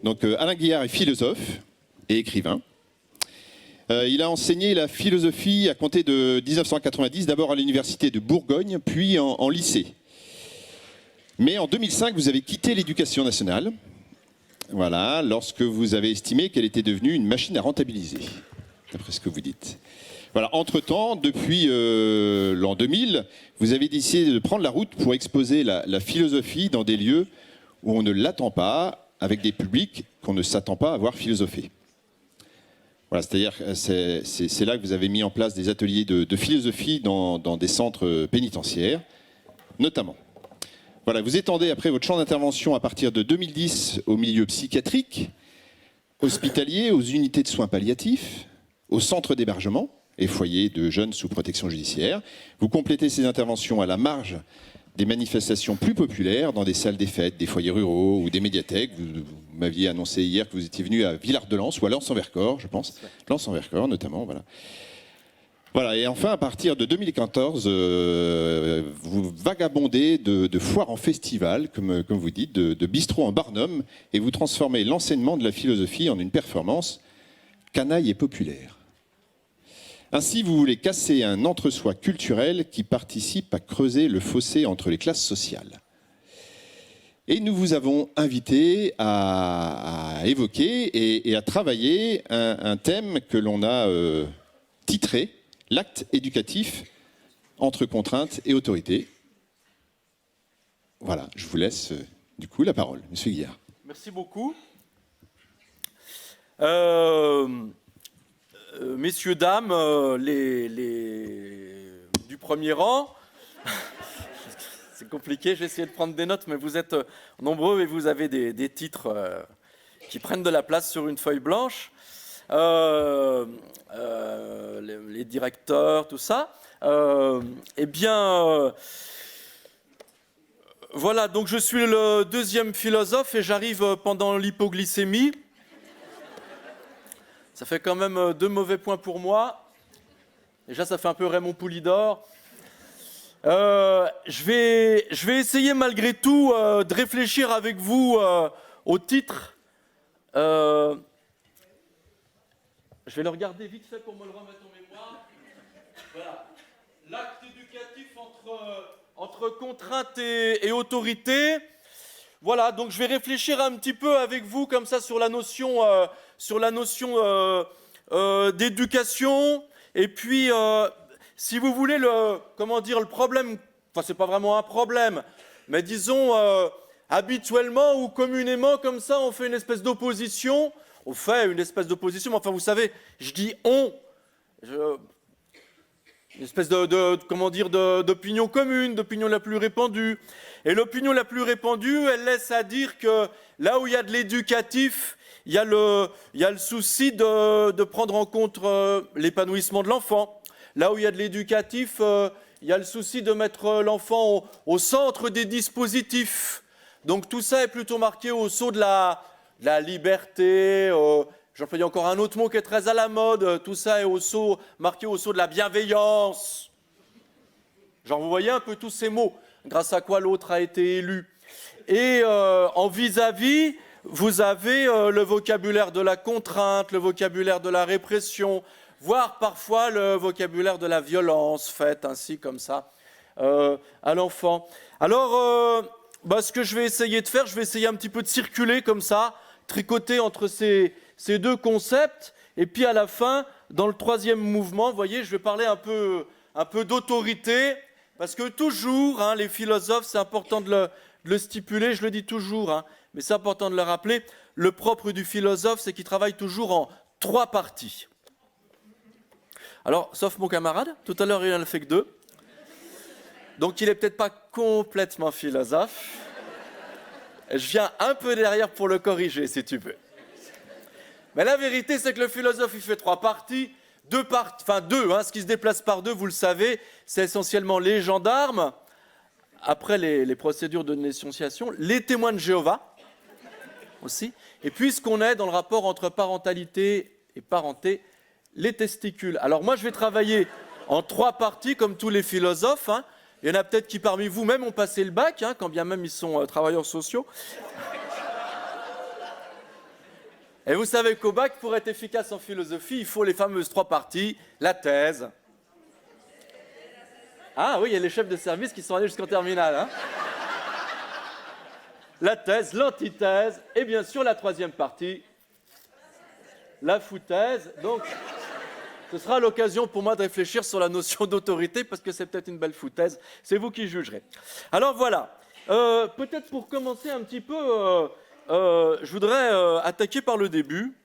Donc Alain Guillard est philosophe et écrivain. Il a enseigné la philosophie à compter de 1990, d'abord à l'université de Bourgogne, puis en lycée. Mais en 2005, vous avez quitté l'éducation nationale, voilà, lorsque vous avez estimé qu'elle était devenue une machine à rentabiliser, d'après ce que vous dites. Voilà, entre-temps, depuis l'an 2000, vous avez décidé de prendre la route pour exposer la philosophie dans des lieux où on ne l'attend pas, avec des publics qu'on ne s'attend pas à voir philosopher. Voilà, c'est-à-dire c'est là que vous avez mis en place des ateliers de philosophie dans des centres pénitentiaires, notamment. Voilà, vous étendez après votre champ d'intervention à partir de 2010 au milieu psychiatrique, hospitalier, aux unités de soins palliatifs, aux centres d'hébergement et foyers de jeunes sous protection judiciaire. Vous complétez ces interventions à la marge des manifestations plus populaires dans des salles des fêtes, des foyers ruraux ou des médiathèques. Vous m'aviez annoncé hier que vous étiez venu à Villard-de-Lans ou à Lens-en-Vercors, je pense. Lens-en-Vercors notamment, voilà. Voilà, et enfin, à partir de 2014, vous vagabondez de foire en festival, comme vous dites, de bistrot en barnum, et vous transformez l'enseignement de la philosophie en une performance canaille et populaire. Ainsi, vous voulez casser un entre-soi culturel qui participe à creuser le fossé entre les classes sociales. Et nous vous avons invité à évoquer et à travailler un thème que l'on a titré « L'acte éducatif entre contrainte et autorité ». Voilà, je vous laisse du coup la parole, Monsieur Guillard. Merci beaucoup. Messieurs, dames, du premier rang, c'est compliqué, j'ai essayé de prendre des notes, mais vous êtes nombreux et vous avez des titres qui prennent de la place sur une feuille blanche. Les directeurs, tout ça. Eh bien, voilà, donc je suis le deuxième philosophe et j'arrive pendant l'hypoglycémie. Ça fait quand même 2 mauvais points pour moi. Déjà, ça fait un peu Raymond Poulidor. Je vais essayer malgré tout de réfléchir avec vous au titre. Je vais le regarder vite fait pour me le remettre en mémoire. Voilà. L'acte éducatif entre contrainte et autorité. Voilà, donc je vais réfléchir un petit peu avec vous comme ça sur la notion d'éducation. Et puis, si vous voulez, le problème, enfin c'est pas vraiment un problème, mais disons, habituellement ou communément comme ça, on fait une espèce d'opposition. On fait une espèce d'opposition, mais enfin vous savez, je dis on. Une espèce d'opinion commune, d'opinion la plus répandue. Et l'opinion la plus répandue, elle laisse à dire que là où il y a de l'éducatif, il y a le souci de prendre en compte l'épanouissement de l'enfant. Là où il y a de l'éducatif, il y a le souci de mettre l'enfant au centre des dispositifs. Donc tout ça est plutôt marqué au sceau de la liberté. J'emploie encore un autre mot qui est très à la mode. Tout ça est marqué au sceau de la bienveillance. Genre, vous voyez un peu tous ces mots, grâce à quoi l'autre a été élu. Et en vis-à-vis, vous avez le vocabulaire de la contrainte, le vocabulaire de la répression, voire parfois le vocabulaire de la violence faite ainsi comme ça à l'enfant. Alors, ce que je vais essayer de faire, je vais essayer un petit peu de circuler comme ça, tricoter entre ces 2 concepts, et puis à la fin, dans le 3e mouvement, vous voyez, je vais parler un peu d'autorité, parce que toujours, les philosophes, c'est important de le stipuler, je le dis toujours, mais c'est important de le rappeler, le propre du philosophe, c'est qu'il travaille toujours en 3 parties. Alors, sauf mon camarade, tout à l'heure il en a fait que 2, donc il n'est peut-être pas complètement philosophe. Je viens un peu derrière pour le corriger, si tu veux. Mais la vérité, c'est que le philosophe, il fait 3 parties. 2, ce qui se déplace par 2, vous le savez, c'est essentiellement les gendarmes, après les procédures de dénonciation, les témoins de Jéhovah, aussi, et puis ce qu'on est dans le rapport entre parentalité et parenté, les testicules. Alors moi, je vais travailler en 3 parties, comme tous les philosophes. Il y en a peut-être qui, parmi vous, même ont passé le bac, quand bien même ils sont travailleurs sociaux. Et vous savez qu'au bac, pour être efficace en philosophie, il faut les fameuses 3 parties, la thèse. Ah oui, il y a les chefs de service qui sont allés jusqu'en terminale. Hein. La thèse, l'antithèse, et bien sûr la 3e partie, la foutaise. Donc, ce sera l'occasion pour moi de réfléchir sur la notion d'autorité, parce que c'est peut-être une belle foutaise. C'est vous qui jugerez. Alors voilà, peut-être pour commencer un petit peu, je voudrais attaquer par le début.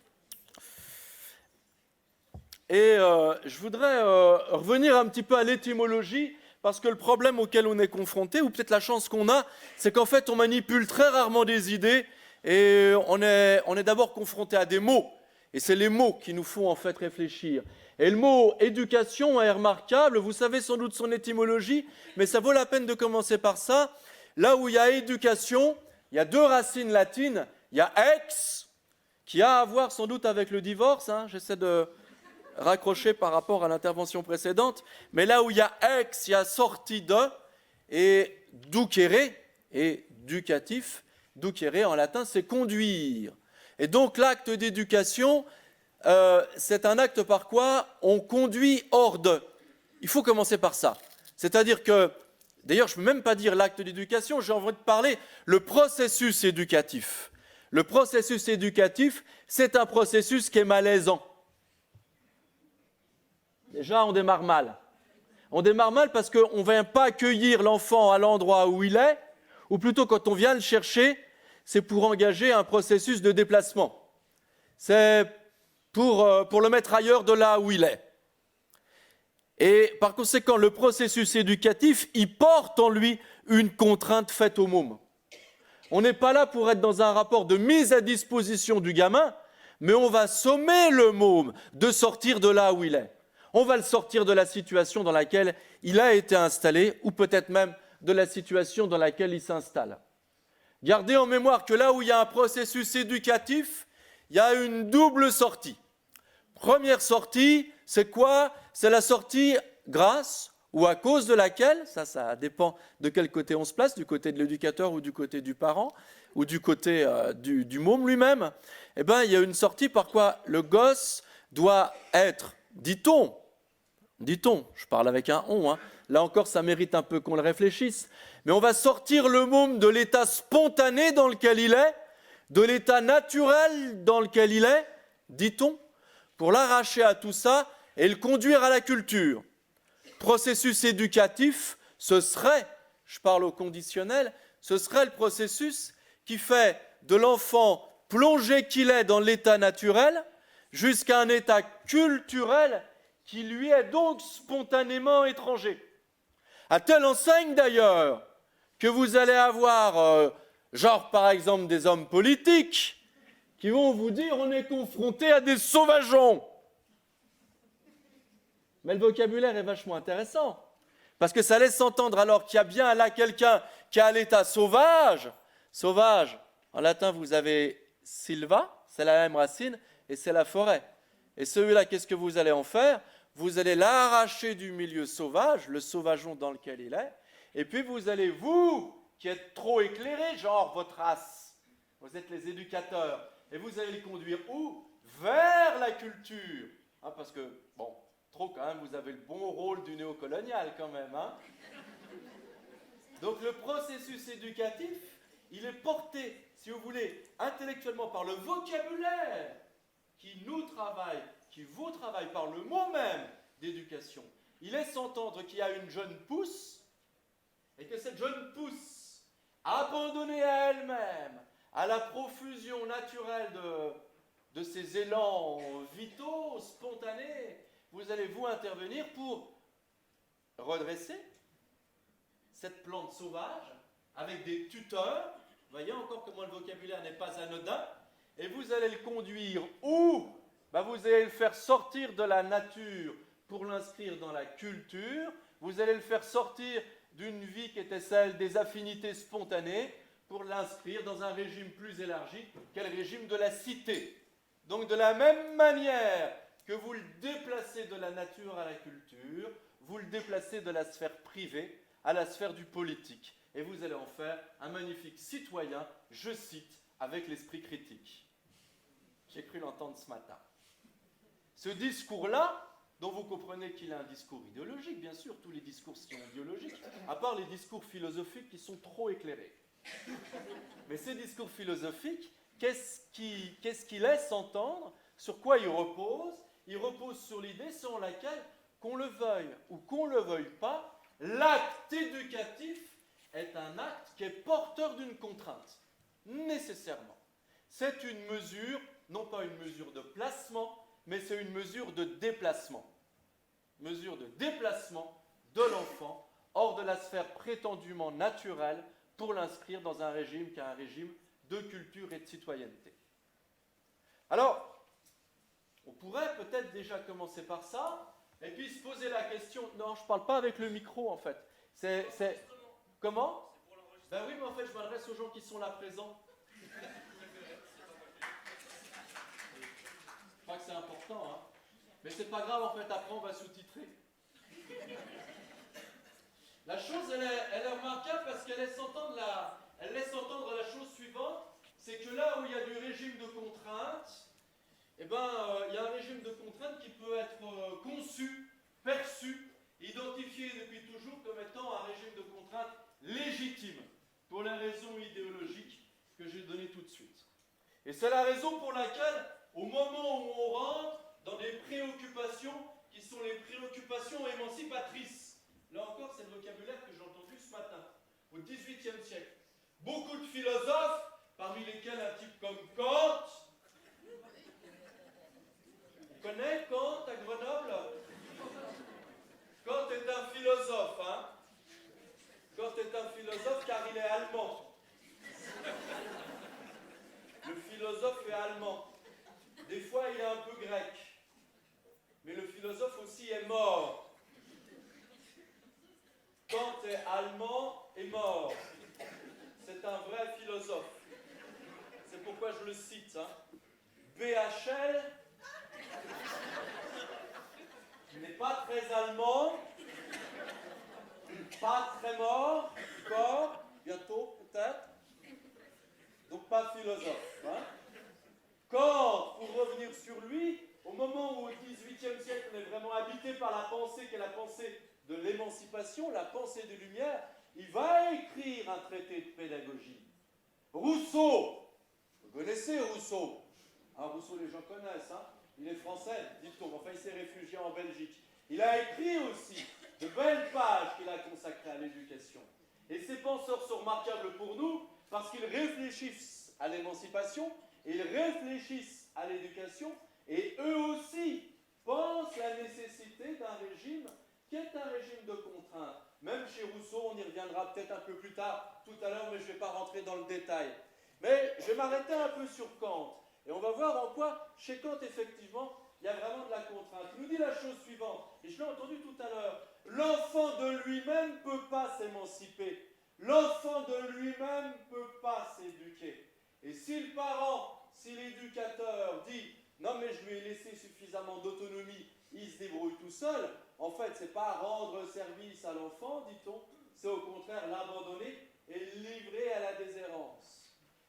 Et je voudrais revenir un petit peu à l'étymologie, parce que le problème auquel on est confronté, ou peut-être la chance qu'on a, c'est qu'en fait on manipule très rarement des idées, et on est d'abord confronté à des mots. Et c'est les mots qui nous font en fait réfléchir. Et le mot éducation est remarquable, vous savez sans doute son étymologie, mais ça vaut la peine de commencer par ça. Là où il y a éducation, il y a 2 racines latines. Il y a ex, qui a à voir sans doute avec le divorce, hein, j'essaie de raccrocher par rapport à l'intervention précédente, mais là où il y a ex, il y a sorti de, et ducere, et ducatif, ducere en latin, c'est conduire. Et donc l'acte d'éducation, c'est un acte par quoi on conduit hors de. Il faut commencer par ça. C'est-à-dire que, d'ailleurs, je ne peux même pas dire l'acte d'éducation, j'ai envie de parler le processus éducatif. Le processus éducatif, c'est un processus qui est malaisant. Déjà, on démarre mal. On démarre mal parce qu'on ne vient pas accueillir l'enfant à l'endroit où il est, ou plutôt quand on vient le chercher, c'est pour engager un processus de déplacement. C'est pour le mettre ailleurs de là où il est. Et par conséquent, le processus éducatif, il porte en lui une contrainte faite au môme. On n'est pas là pour être dans un rapport de mise à disposition du gamin, mais on va sommer le môme de sortir de là où il est. On va le sortir de la situation dans laquelle il a été installé, ou peut-être même de la situation dans laquelle il s'installe. Gardez en mémoire que là où il y a un processus éducatif, il y a une double sortie. Première sortie, c'est quoi? C'est la sortie grâce ou à cause de laquelle, ça dépend de quel côté on se place, du côté de l'éducateur ou du côté du parent, ou du côté du môme lui-même, eh bien, il y a une sortie par quoi le gosse doit être, dit-on, je parle avec un on, hein, là encore ça mérite un peu qu'on le réfléchisse, mais on va sortir le môme de l'état spontané dans lequel il est, de l'état naturel dans lequel il est, dit-on, pour l'arracher à tout ça et le conduire à la culture. Processus éducatif, ce serait, je parle au conditionnel, ce serait le processus qui fait de l'enfant plongé qu'il est dans l'état naturel jusqu'à un état culturel qui lui est donc spontanément étranger. À telle enseigne d'ailleurs que vous allez avoir, genre par exemple des hommes politiques, qui vont vous dire on est confronté à des sauvageons. Mais le vocabulaire est vachement intéressant, parce que ça laisse entendre alors qu'il y a bien là quelqu'un qui est à l'état sauvage. Sauvage, en latin vous avez silva, c'est la même racine, et c'est la forêt. Et celui-là, qu'est-ce que vous allez en faire? Vous allez l'arracher du milieu sauvage, le sauvageon dans lequel il est, et puis vous allez, vous, qui êtes trop éclairés, genre votre race, vous êtes les éducateurs, et vous allez les conduire où? Vers la culture. Hein, parce que, bon, trop quand même, vous avez le bon rôle du néocolonial quand même. Hein. Donc le processus éducatif, il est porté, si vous voulez, intellectuellement par le vocabulaire qui nous travaille, qui vous travaille par le mot même d'éducation. Il laisse entendre qu'il y a une jeune pousse et que cette jeune pousse, abandonnée à elle-même, à la profusion naturelle de ses élans vitaux, spontanés, vous allez vous intervenir pour redresser cette plante sauvage avec des tuteurs. Vous voyez encore comment le vocabulaire n'est pas anodin. Et vous allez le conduire où? Vous allez le faire sortir de la nature pour l'inscrire dans la culture. Vous allez le faire sortir d'une vie qui était celle des affinités spontanées pour l'inscrire dans un régime plus élargi qu'est le régime de la cité. Donc de la même manière que vous le déplacez de la nature à la culture, vous le déplacez de la sphère privée à la sphère du politique. Et vous allez en faire un magnifique citoyen, je cite, avec l'esprit critique. J'ai cru l'entendre ce matin. Ce discours-là, dont vous comprenez qu'il est un discours idéologique, bien sûr, tous les discours sont idéologiques, à part les discours philosophiques qui sont trop éclairés. Mais ces discours philosophiques, qu'est-ce qui laisse entendre? Sur quoi ils reposent? Ils reposent sur l'idée selon laquelle, qu'on le veuille ou qu'on ne le veuille pas, l'acte éducatif est un acte qui est porteur d'une contrainte, nécessairement. C'est une mesure, non pas une mesure de placement, mais c'est une mesure de déplacement. Mesure de déplacement de l'enfant hors de la sphère prétendument naturelle pour l'inscrire dans un régime qui est un régime de culture et de citoyenneté. Alors, on pourrait peut-être déjà commencer par ça, et puis se poser la question... Non, je ne parle pas avec le micro, en fait. C'est... Comment? Ben oui, mais en fait, je m'adresse aux gens qui sont là présents. Je crois que c'est important, hein. Mais c'est pas grave, en fait, après on va sous-titrer. La chose, elle est remarquable parce qu'elle laisse entendre la chose suivante, c'est que là où il y a du régime de contrainte, eh ben, il y a un régime de contrainte qui peut être conçu, perçu, identifié depuis toujours comme étant un régime de contrainte légitime, pour les raisons idéologiques que j'ai données tout de suite. Et c'est la raison pour laquelle, au moment où on rentre dans des préoccupations qui sont les préoccupations émancipatrices, là encore c'est le vocabulaire que j'ai entendu ce matin, au XVIIIe siècle, beaucoup de philosophes, parmi lesquels un type comme Kant, on connaît Kant à Grenoble? Kant est un philosophe, hein? Kant est un philosophe car il est allemand. Le philosophe est allemand. Des fois, il est un peu grec. Mais le philosophe aussi est mort. Kant est allemand et mort. C'est un vrai philosophe. C'est pourquoi je le cite, hein. BHL n'est pas très allemand, pas très mort, bientôt peut-être, donc pas philosophe. Hein. Kant, pour revenir sur lui, au moment où au XVIIIe siècle on est vraiment habité par la pensée qui est la pensée de l'émancipation, la pensée des Lumières, il va écrire un traité de pédagogie. Rousseau, vous connaissez Rousseau? Rousseau, les gens connaissent, hein. Il est français, dit-on, enfin il s'est réfugié en Belgique. Il a écrit aussi de belles pages qu'il a consacrées à l'éducation. Et ces penseurs sont remarquables pour nous parce qu'ils réfléchissent à l'émancipation, ils réfléchissent à l'éducation, et eux aussi pensent la nécessité d'un régime qui est un régime de contrainte. Même chez Rousseau, on y reviendra peut-être un peu plus tard, tout à l'heure, mais je ne vais pas rentrer dans le détail. Mais je vais m'arrêter un peu sur Kant. Et on va voir en quoi, chez Kant, effectivement, il y a vraiment de la contrainte. Il nous dit la chose suivante, et je l'ai entendu tout à l'heure, l'enfant de lui-même ne peut pas s'émanciper. L'enfant de lui-même ne peut pas s'éduquer. Et si le parent, si l'éducateur dit « Non mais je lui ai laissé suffisamment d'autonomie, il se débrouille tout seul », en fait, ce n'est pas rendre service à l'enfant, dit-on, c'est au contraire l'abandonner et le livrer à la déshérence.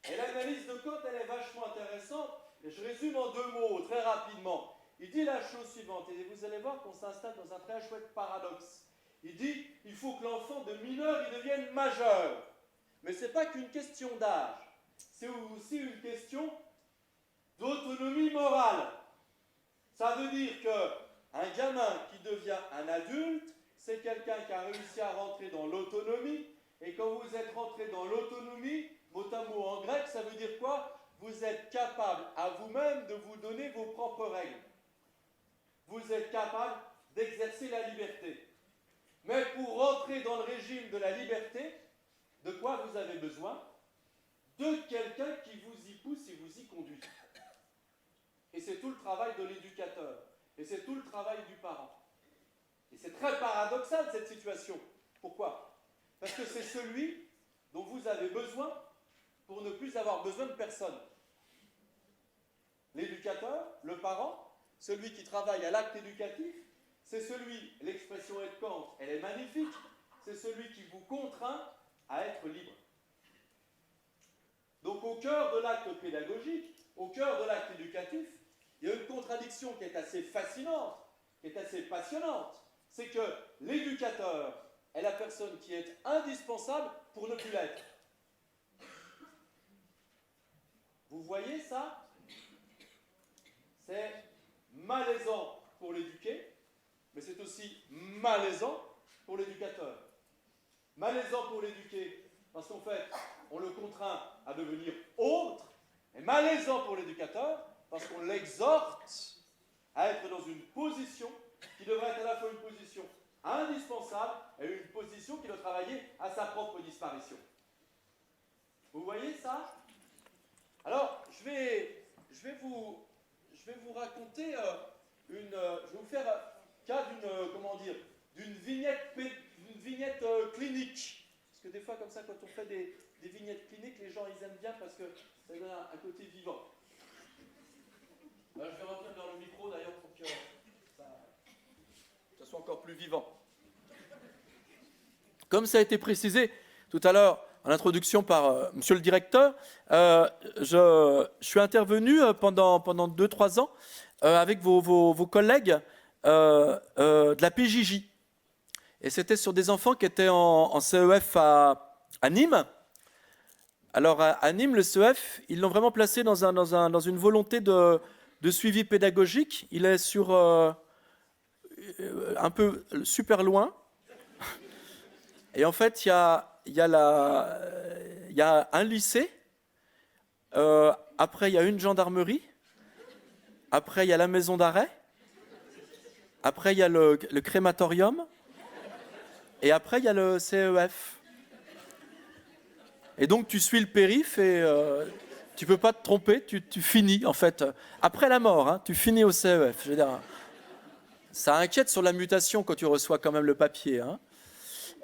Et l'analyse de Kant, elle est vachement intéressante, et je résume en 2 mots, très rapidement. Il dit la chose suivante, et vous allez voir qu'on s'installe dans un très chouette paradoxe. Il dit, il faut que l'enfant de mineur, il devienne majeur. Mais ce n'est pas qu'une question d'âge, c'est aussi une question d'autonomie morale. Ça veut dire qu'un gamin qui devient un adulte, c'est quelqu'un qui a réussi à rentrer dans l'autonomie, et quand vous êtes rentré dans l'autonomie, mot à mot en grec, ça veut dire quoi? Vous êtes capable à vous-même de vous donner vos propres règles. Vous êtes capable d'exercer la liberté. Mais pour rentrer dans le régime de la liberté, de quoi vous avez besoin? De quelqu'un qui vous y pousse et vous y conduit. Et c'est tout le travail de l'éducateur. Et c'est tout le travail du parent. Et c'est très paradoxal cette situation. Pourquoi? Parce que c'est celui dont vous avez besoin pour ne plus avoir besoin de personne. L'éducateur, le parent, celui qui travaille à l'acte éducatif, c'est celui, l'expression est de Kant, elle est magnifique, c'est celui qui vous contraint à être libre. Donc au cœur de l'acte pédagogique, au cœur de l'acte éducatif, il y a une contradiction qui est assez fascinante, qui est assez passionnante. C'est que l'éducateur est la personne qui est indispensable pour ne plus l'être. Vous voyez ça? C'est malaisant pour l'éduqué, mais c'est aussi malaisant pour l'éducateur. Malaisant pour l'éduqué, parce qu'en fait, on le contraint à devenir autre, et malaisant pour l'éducateur, parce qu'on l'exhorte à être dans une position qui devrait être à la fois une position indispensable et une position qui doit travailler à sa propre disparition. Vous voyez ça? Alors, je vais vous raconter je vais vous faire cas d'une vignette clinique. Parce que des fois, comme ça, quand on fait des vignettes cliniques, les gens, ils aiment bien parce que ça donne un côté vivant. Alors, je vais revenir vers le micro, d'ailleurs, pour que ça soit encore plus vivant. Comme ça a été précisé tout à l'heure en introduction par monsieur le directeur, je suis intervenu pendant 2-3 ans avec vos collègues de la PJJ. Et c'était sur des enfants qui étaient en CEF à Nîmes. Alors à Nîmes, le CEF, ils l'ont vraiment placé dans une volonté de suivi pédagogique. Il est sur un peu super loin. Et en fait, il y a un lycée. Après, il y a une gendarmerie. Après, il y a la maison d'arrêt. Après, il y a le crématorium. Et après, il y a le CEF. Et donc, tu suis le périph' et tu ne peux pas te tromper, tu finis, en fait. Après la mort, hein, tu finis au CEF. Je veux dire, ça inquiète sur la mutation quand tu reçois quand même le papier. Hein.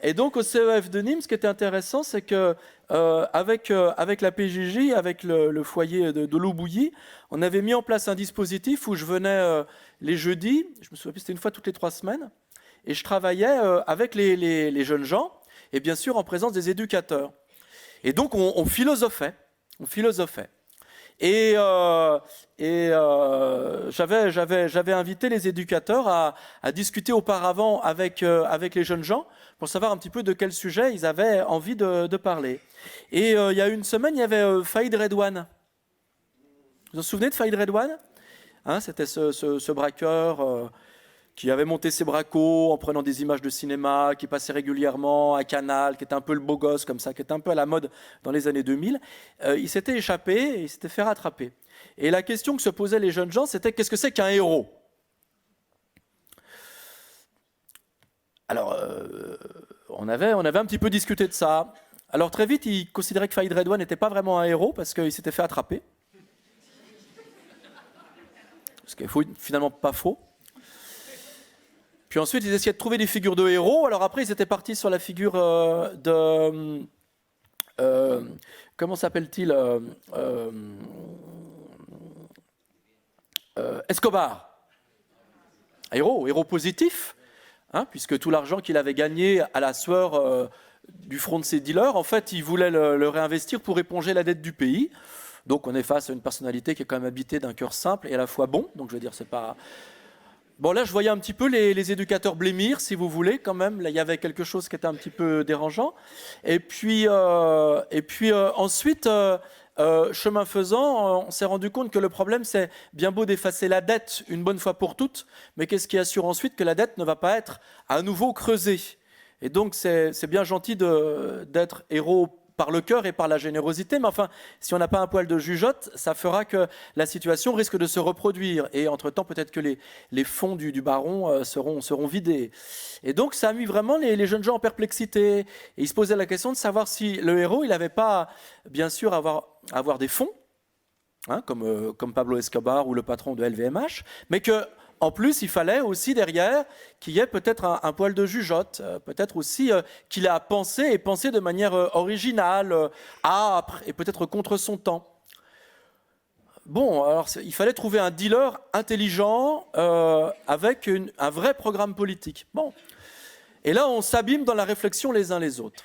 Et donc, au CEF de Nîmes, ce qui était intéressant, c'est que avec la PJJ, avec le foyer de l'eau bouillie, on avait mis en place un dispositif où je venais les jeudis, je me souviens plus, c'était une fois toutes les 3 semaines, et je travaillais avec les jeunes gens, et bien sûr en présence des éducateurs. Et donc, on philosophait. Et j'avais invité les éducateurs à discuter auparavant avec les jeunes gens pour savoir un petit peu de quel sujet ils avaient envie de parler. Et il y a une semaine, il y avait Faïd Redouane. Vous vous souvenez de Faïd Redouane? Hein, c'était ce braqueur qui avait monté ses bracos en prenant des images de cinéma, qui passait régulièrement à Canal, qui était un peu le beau gosse comme ça, qui était un peu à la mode dans les années 2000. Il s'était échappé et il s'était fait rattraper. Et la question que se posaient les jeunes gens, c'était qu'est-ce que c'est qu'un héros? Alors, on avait un petit peu discuté de ça. Alors très vite, ils considéraient que Faïd Redouane n'était pas vraiment un héros parce qu'il s'était fait attraper. Ce qui est finalement pas faux. Puis ensuite, ils essayaient de trouver des figures de héros. Alors après, ils étaient partis sur la figure de... comment s'appelle-t-il Escobar. Héros positif, hein, puisque tout l'argent qu'il avait gagné à la sueur du front de ses dealers, en fait, il voulait le réinvestir pour éponger la dette du pays. Donc on est face à une personnalité qui est quand même habitée d'un cœur simple et à la fois bon. Donc je veux dire, c'est pas... Bon, là, je voyais un petit peu les éducateurs blêmir, si vous voulez, quand même. Là, il y avait quelque chose qui était un petit peu dérangeant. Et puis ensuite, chemin faisant, on s'est rendu compte que le problème, c'est bien beau d'effacer la dette une bonne fois pour toutes, mais qu'est-ce qui assure ensuite que la dette ne va pas être à nouveau creusée? Et donc, c'est bien gentil d'être héros par le cœur et par la générosité, mais enfin, si on n'a pas un poil de jugeote, ça fera que la situation risque de se reproduire. Et entre-temps, peut-être que les fonds du baron seront vidés. Et donc, ça a mis vraiment les jeunes gens en perplexité. Et ils se posaient la question de savoir si le héros, il n'avait pas, bien sûr, avoir des fonds, hein, comme Pablo Escobar ou le patron de LVMH, mais que... En plus, il fallait aussi derrière qu'il y ait peut-être un poil de jugeote, peut-être aussi qu'il a pensé de manière originale, âpre et peut-être contre son temps. Bon, alors il fallait trouver un dealer intelligent avec un vrai programme politique. Bon, et là on s'abîme dans la réflexion les uns les autres.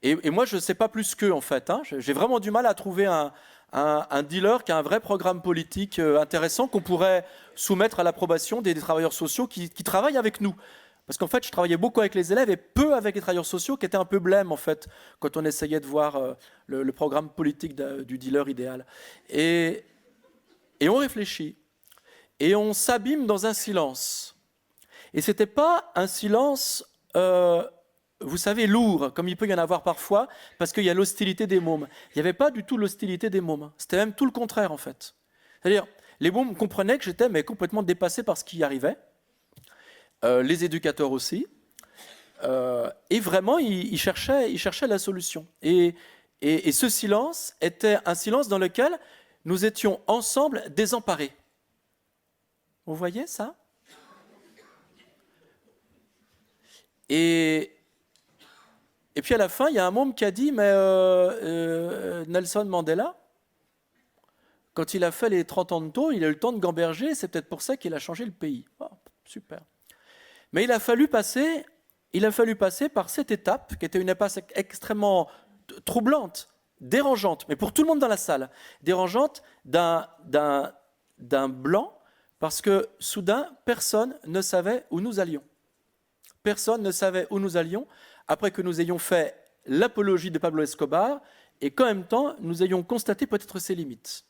Et moi je ne sais pas plus qu'eux en fait. Hein. J'ai vraiment du mal à trouver un un dealer qui a un vrai programme politique intéressant qu'on pourrait soumettre à l'approbation des travailleurs sociaux qui travaillent avec nous. Parce qu'en fait, je travaillais beaucoup avec les élèves et peu avec les travailleurs sociaux qui étaient un peu blêmes, en fait, quand on essayait de voir le programme politique du dealer idéal. Et on réfléchit. Et on s'abîme dans un silence. Et ce n'était pas un silence, vous savez, lourd, comme il peut y en avoir parfois, parce qu'il y a l'hostilité des mômes. Il n'y avait pas du tout l'hostilité des mômes. C'était même tout le contraire, en fait. C'est-à-dire, les mômes comprenaient que j'étais complètement dépassé par ce qui y arrivait. Les éducateurs aussi, et vraiment, ils cherchaient la solution. Et ce silence était un silence dans lequel nous étions ensemble désemparés. Vous voyez ça ? Et puis à la fin, il y a un môme qui a dit, mais Nelson Mandela, quand il a fait les 30 ans de taux, il a eu le temps de gamberger, c'est peut-être pour ça qu'il a changé le pays. Oh, super. Mais il a fallu passer par cette étape, qui était une étape extrêmement troublante, dérangeante, mais pour tout le monde dans la salle, dérangeante d'un blanc, parce que soudain, personne ne savait où nous allions. Personne ne savait où nous allions, après que nous ayons fait l'apologie de Pablo Escobar, et qu'en même temps, nous ayons constaté peut-être ses limites.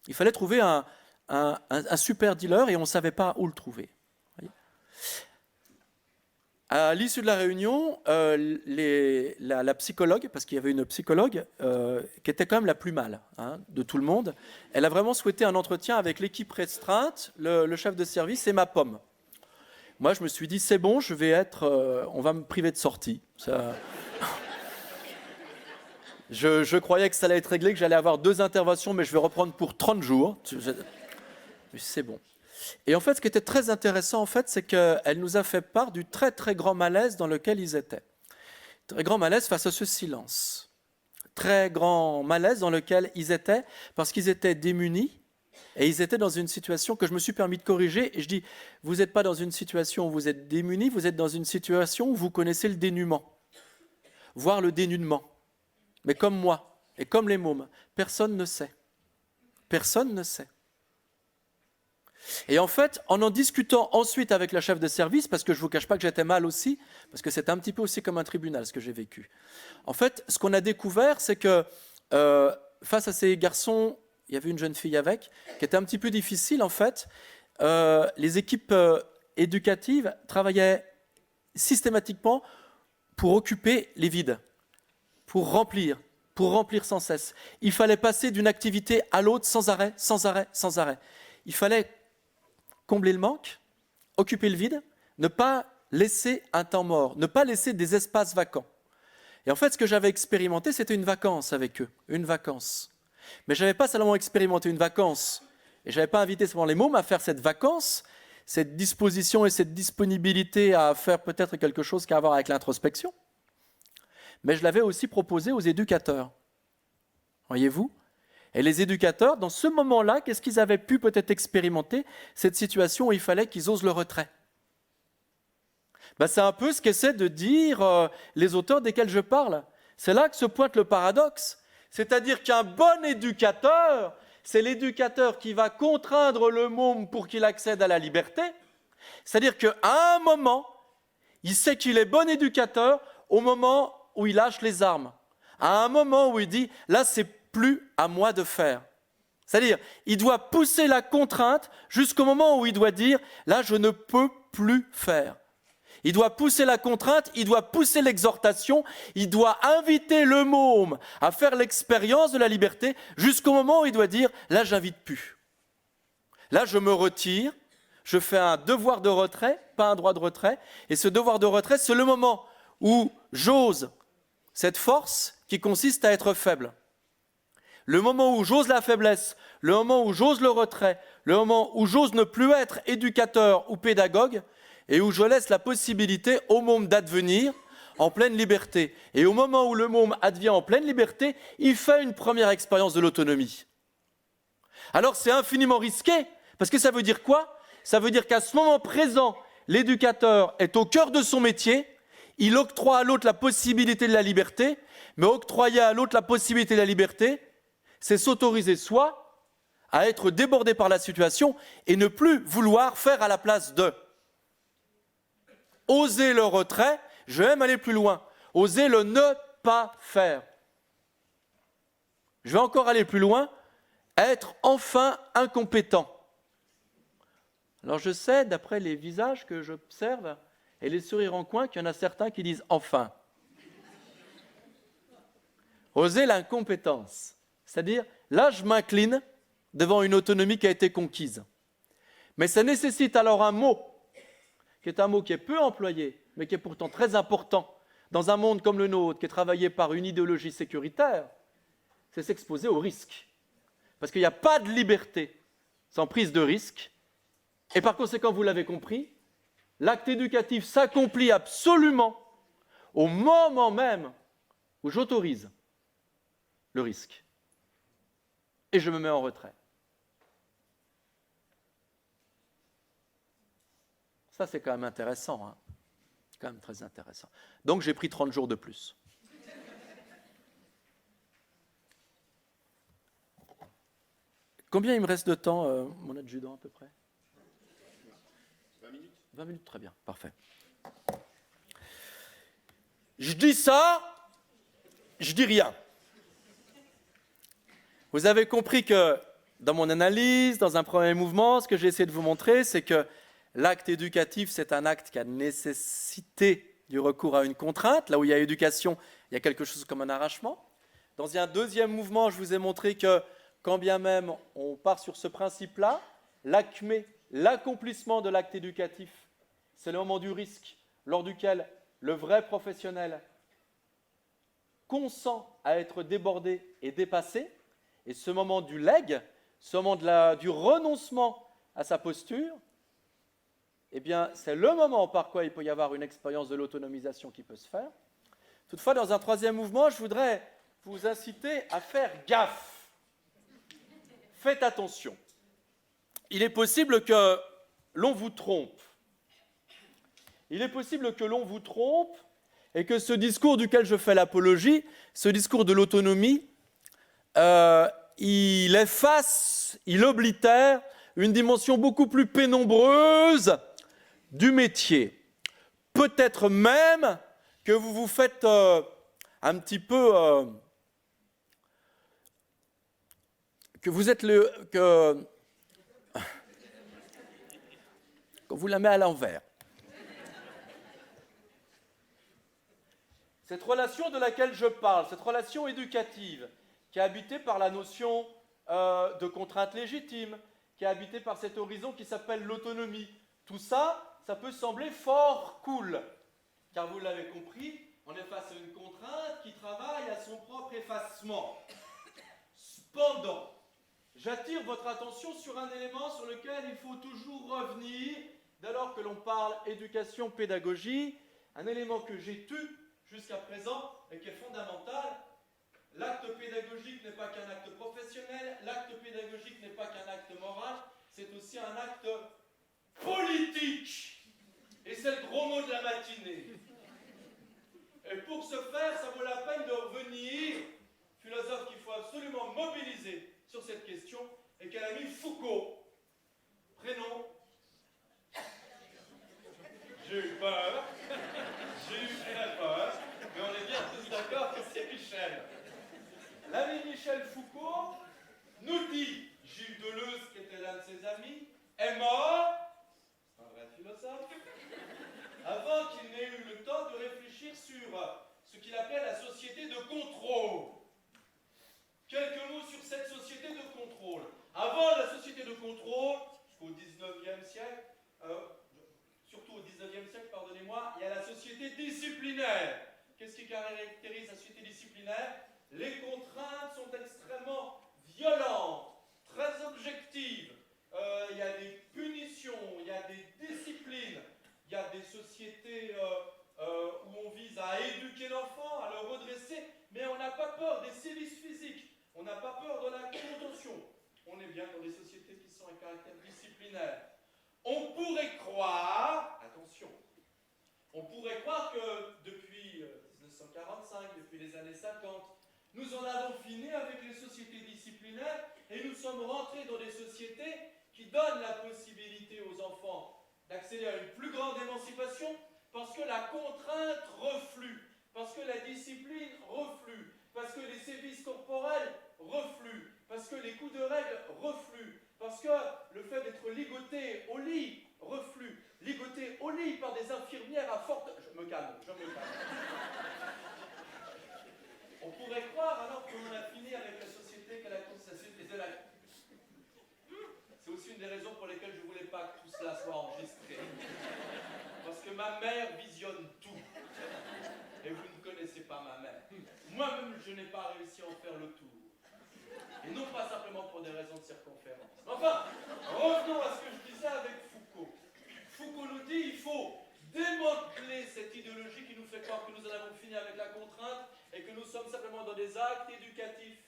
Il fallait trouver un super dealer, et on ne savait pas où le trouver. À l'issue de la réunion, la psychologue, parce qu'il y avait une psychologue qui était quand même la plus mal de tout le monde, elle a vraiment souhaité un entretien avec l'équipe restreinte, le chef de service et ma pomme. Moi, je me suis dit, c'est bon, on va me priver de sortie. Ça... je croyais que ça allait être réglé, que j'allais avoir 2 interventions, mais je vais reprendre pour 30 jours. Mais c'est bon. Et en fait, ce qui était très intéressant, en fait, c'est qu'elle nous a fait part du très, très grand malaise dans lequel ils étaient. Très grand malaise face à ce silence. Très grand malaise dans lequel ils étaient, parce qu'ils étaient démunis, et ils étaient dans une situation que je me suis permis de corriger. Et je dis, vous n'êtes pas dans une situation où vous êtes démunis, vous êtes dans une situation où vous connaissez le dénuement, voire le dénudement. Mais comme moi, et comme les mômes, personne ne sait. Personne ne sait. Et en fait, en discutant ensuite avec la chef de service, parce que je ne vous cache pas que j'étais mal aussi, parce que c'était un petit peu aussi comme un tribunal ce que j'ai vécu. En fait, ce qu'on a découvert, c'est que face à ces garçons, il y avait une jeune fille avec, qui était un petit peu difficile en fait. Les équipes éducatives travaillaient systématiquement pour occuper les vides, pour remplir sans cesse. Il fallait passer d'une activité à l'autre sans arrêt, sans arrêt, sans arrêt. Il fallait combler le manque, occuper le vide, ne pas laisser un temps mort, ne pas laisser des espaces vacants. Et en fait, ce que j'avais expérimenté, c'était une vacance avec eux, une vacance. Mais je n'avais pas seulement expérimenté une vacance, et je n'avais pas invité seulement les mômes à faire cette vacance, cette disposition et cette disponibilité à faire peut-être quelque chose qui a à voir avec l'introspection, mais je l'avais aussi proposé aux éducateurs. Voyez-vous ? Et les éducateurs, dans ce moment-là, qu'est-ce qu'ils avaient pu peut-être expérimenter ? Cette situation où il fallait qu'ils osent le retrait. C'est un peu ce qu'essaient de dire les auteurs desquels je parle. C'est là que se pointe le paradoxe. C'est-à-dire qu'un bon éducateur, c'est l'éducateur qui va contraindre le môme pour qu'il accède à la liberté. C'est-à-dire qu'à un moment, il sait qu'il est bon éducateur au moment où il lâche les armes. À un moment où il dit, là, c'est plus à moi de faire. C'est-à-dire, il doit pousser la contrainte jusqu'au moment où il doit dire, là, je ne peux plus faire. Il doit pousser la contrainte, il doit pousser l'exhortation, il doit inviter le môme à faire l'expérience de la liberté jusqu'au moment où il doit dire, là, j'invite plus. Là, je me retire, je fais un devoir de retrait, pas un droit de retrait, et ce devoir de retrait, c'est le moment où j'ose cette force qui consiste à être faible. Le moment où j'ose la faiblesse, le moment où j'ose le retrait, le moment où j'ose ne plus être éducateur ou pédagogue, et où je laisse la possibilité au môme d'advenir en pleine liberté. Et au moment où le môme advient en pleine liberté, il fait une première expérience de l'autonomie. Alors c'est infiniment risqué, parce que ça veut dire quoi ? Ça veut dire qu'à ce moment présent, l'éducateur est au cœur de son métier, il octroie à l'autre la possibilité de la liberté, mais octroyer à l'autre la possibilité de la liberté, c'est s'autoriser soi à être débordé par la situation et ne plus vouloir faire à la place d'eux. Oser le retrait, je vais même aller plus loin. Oser le ne pas faire. Je vais encore aller plus loin, être enfin incompétent. Alors je sais, d'après les visages que j'observe et les sourires en coin, qu'il y en a certains qui disent « enfin ». Oser l'incompétence, c'est-à-dire, là je m'incline devant une autonomie qui a été conquise. Mais ça nécessite alors un mot, qui est un mot qui est peu employé, mais qui est pourtant très important. Dans un monde comme le nôtre, qui est travaillé par une idéologie sécuritaire, c'est s'exposer au risque. Parce qu'il n'y a pas de liberté sans prise de risque. Et par conséquent, vous l'avez compris, l'acte éducatif s'accomplit absolument au moment même où j'autorise le risque. Et je me mets en retrait. Ça, c'est quand même intéressant. Hein. C'est quand même très intéressant. Donc, j'ai pris 30 jours de plus. Combien il me reste de temps, mon adjudant, à peu près ? 20 minutes. 20 minutes, très bien, parfait. Je dis ça, je dis rien. Vous avez compris que dans mon analyse, dans un premier mouvement, ce que j'ai essayé de vous montrer, c'est que l'acte éducatif, c'est un acte qui a nécessité du recours à une contrainte. Là où il y a éducation, il y a quelque chose comme un arrachement. Dans un deuxième mouvement, je vous ai montré que, quand bien même on part sur ce principe-là, l'acmé, l'accomplissement de l'acte éducatif, c'est le moment du risque, lors duquel le vrai professionnel consent à être débordé et dépassé. Et ce moment du leg, ce moment du renoncement à sa posture, eh bien, c'est le moment par quoi il peut y avoir une expérience de l'autonomisation qui peut se faire. Toutefois, dans un troisième mouvement, je voudrais vous inciter à faire gaffe. Faites attention. Il est possible que l'on vous trompe. Il est possible que l'on vous trompe et que ce discours duquel je fais l'apologie, ce discours de l'autonomie, il efface, il oblitère une dimension beaucoup plus pénombreuse du métier. Peut-être même que vous vous faites un petit peu... que vous êtes que vous la mettez à l'envers. Cette relation de laquelle je parle, cette relation éducative, qui est habitée par la notion de contrainte légitime, qui est habitée par cet horizon qui s'appelle l'autonomie, tout ça, ça peut sembler fort cool, car vous l'avez compris, on est face à une contrainte qui travaille à son propre effacement. Cependant, j'attire votre attention sur un élément sur lequel il faut toujours revenir dès lors que l'on parle éducation, pédagogie, un élément que j'ai tu jusqu'à présent et qui est fondamental. L'acte pédagogique n'est pas qu'un acte professionnel, l'acte pédagogique n'est pas qu'un acte moral, c'est aussi un acte politique. Et c'est le gros mot de la matinée. Et pour ce faire, ça vaut la peine de revenir, philosophe qu'il faut absolument mobiliser sur cette question, et quel ami Foucault, prénom. J'ai eu peur, j'ai eu très peur, mais on est bien tous d'accord que c'est Michel. L'ami Michel Foucault nous dit, Gilles Deleuze, qui était l'un de ses amis, est mort, c'est un vrai philosophe, avant qu'il n'ait eu le temps de réfléchir sur ce qu'il appelle la société de contrôle. Quelques mots sur cette société de contrôle. Avant la société de contrôle, jusqu'au XIXe siècle, surtout au XIXe siècle, pardonnez-moi, il y a la société disciplinaire. Qu'est-ce qui caractérise la société disciplinaire? Les contraintes sont extrêmement violentes, très objectives. Il y a des punitions, il y a des disciplines, il y a des sociétés où on vise à éduquer l'enfant, à le redresser, mais on n'a pas peur des sévices physiques. On n'a pas peur de la contention. On est bien dans des sociétés qui sont à caractère disciplinaire. On pourrait croire, attention, on pourrait croire que depuis 1945, depuis les années 50, Nous en avons fini avec les sociétés disciplinaires et nous sommes rentrés dans des sociétés qui donnent la possibilité aux enfants d'accéder à une plus grande émancipation parce que la contrainte reflue, parce que la discipline reflue, parce que les sévices corporels refluent, parce que les coups de règle refluent, parce que le fait d'être ligoté au lit reflue, ligoté au lit par des infirmières à forte... Je me calme. On pourrait croire alors qu'on a fini avec la société qu'elle a constaté des élèves. C'est aussi une des raisons pour lesquelles je ne voulais pas que tout cela soit enregistré. Parce que ma mère visionne tout. Et vous ne connaissez pas ma mère. Moi-même, je n'ai pas réussi à en faire le tour. Et non pas simplement pour des raisons de circonférence. Enfin, revenons à ce que je disais avec Foucault. Foucault nous dit qu'il faut démanteler cette idéologie qui nous fait croire que nous en avons fini avec la contrainte et que nous sommes simplement dans des actes éducatifs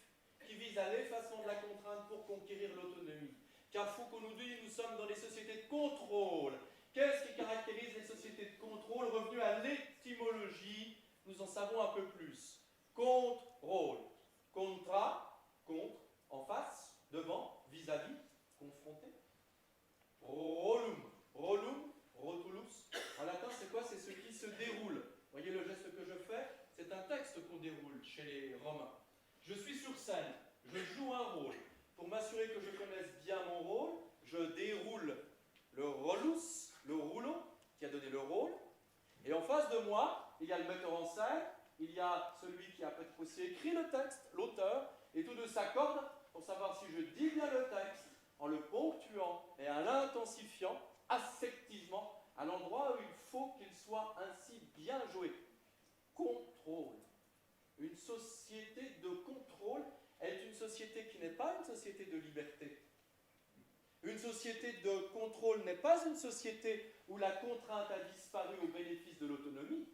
qui visent à l'effacement de la contrainte pour conquérir l'autonomie. Car Foucault nous dit que nous sommes dans des sociétés de contrôle. Qu'est-ce qui caractérise les sociétés de contrôle? Revenu à l'étymologie, nous en savons un peu plus. Contrôle. Contra, contre, en face, devant, vis-à-vis, confronté. Rolum. Rolum, rotulus. En latin, c'est quoi? C'est ce qui se déroule. Voyez le geste que je fais? C'est un texte qu'on déroule chez les Romains. Je suis sur scène, je joue un rôle. Pour m'assurer que je connaisse bien mon rôle, je déroule le rolus, le rouleau, qui a donné le rôle. Et en face de moi, il y a le metteur en scène, il y a celui qui a peut-être aussi écrit le texte, l'auteur, et tous deux s'accordent pour savoir si je dis bien le texte, en le ponctuant et en l'intensifiant affectivement à l'endroit où il faut qu'il soit ainsi bien joué. Contrôle. Une société de contrôle est une société qui n'est pas une société de liberté. Une société de contrôle n'est pas une société où la contrainte a disparu au bénéfice de l'autonomie.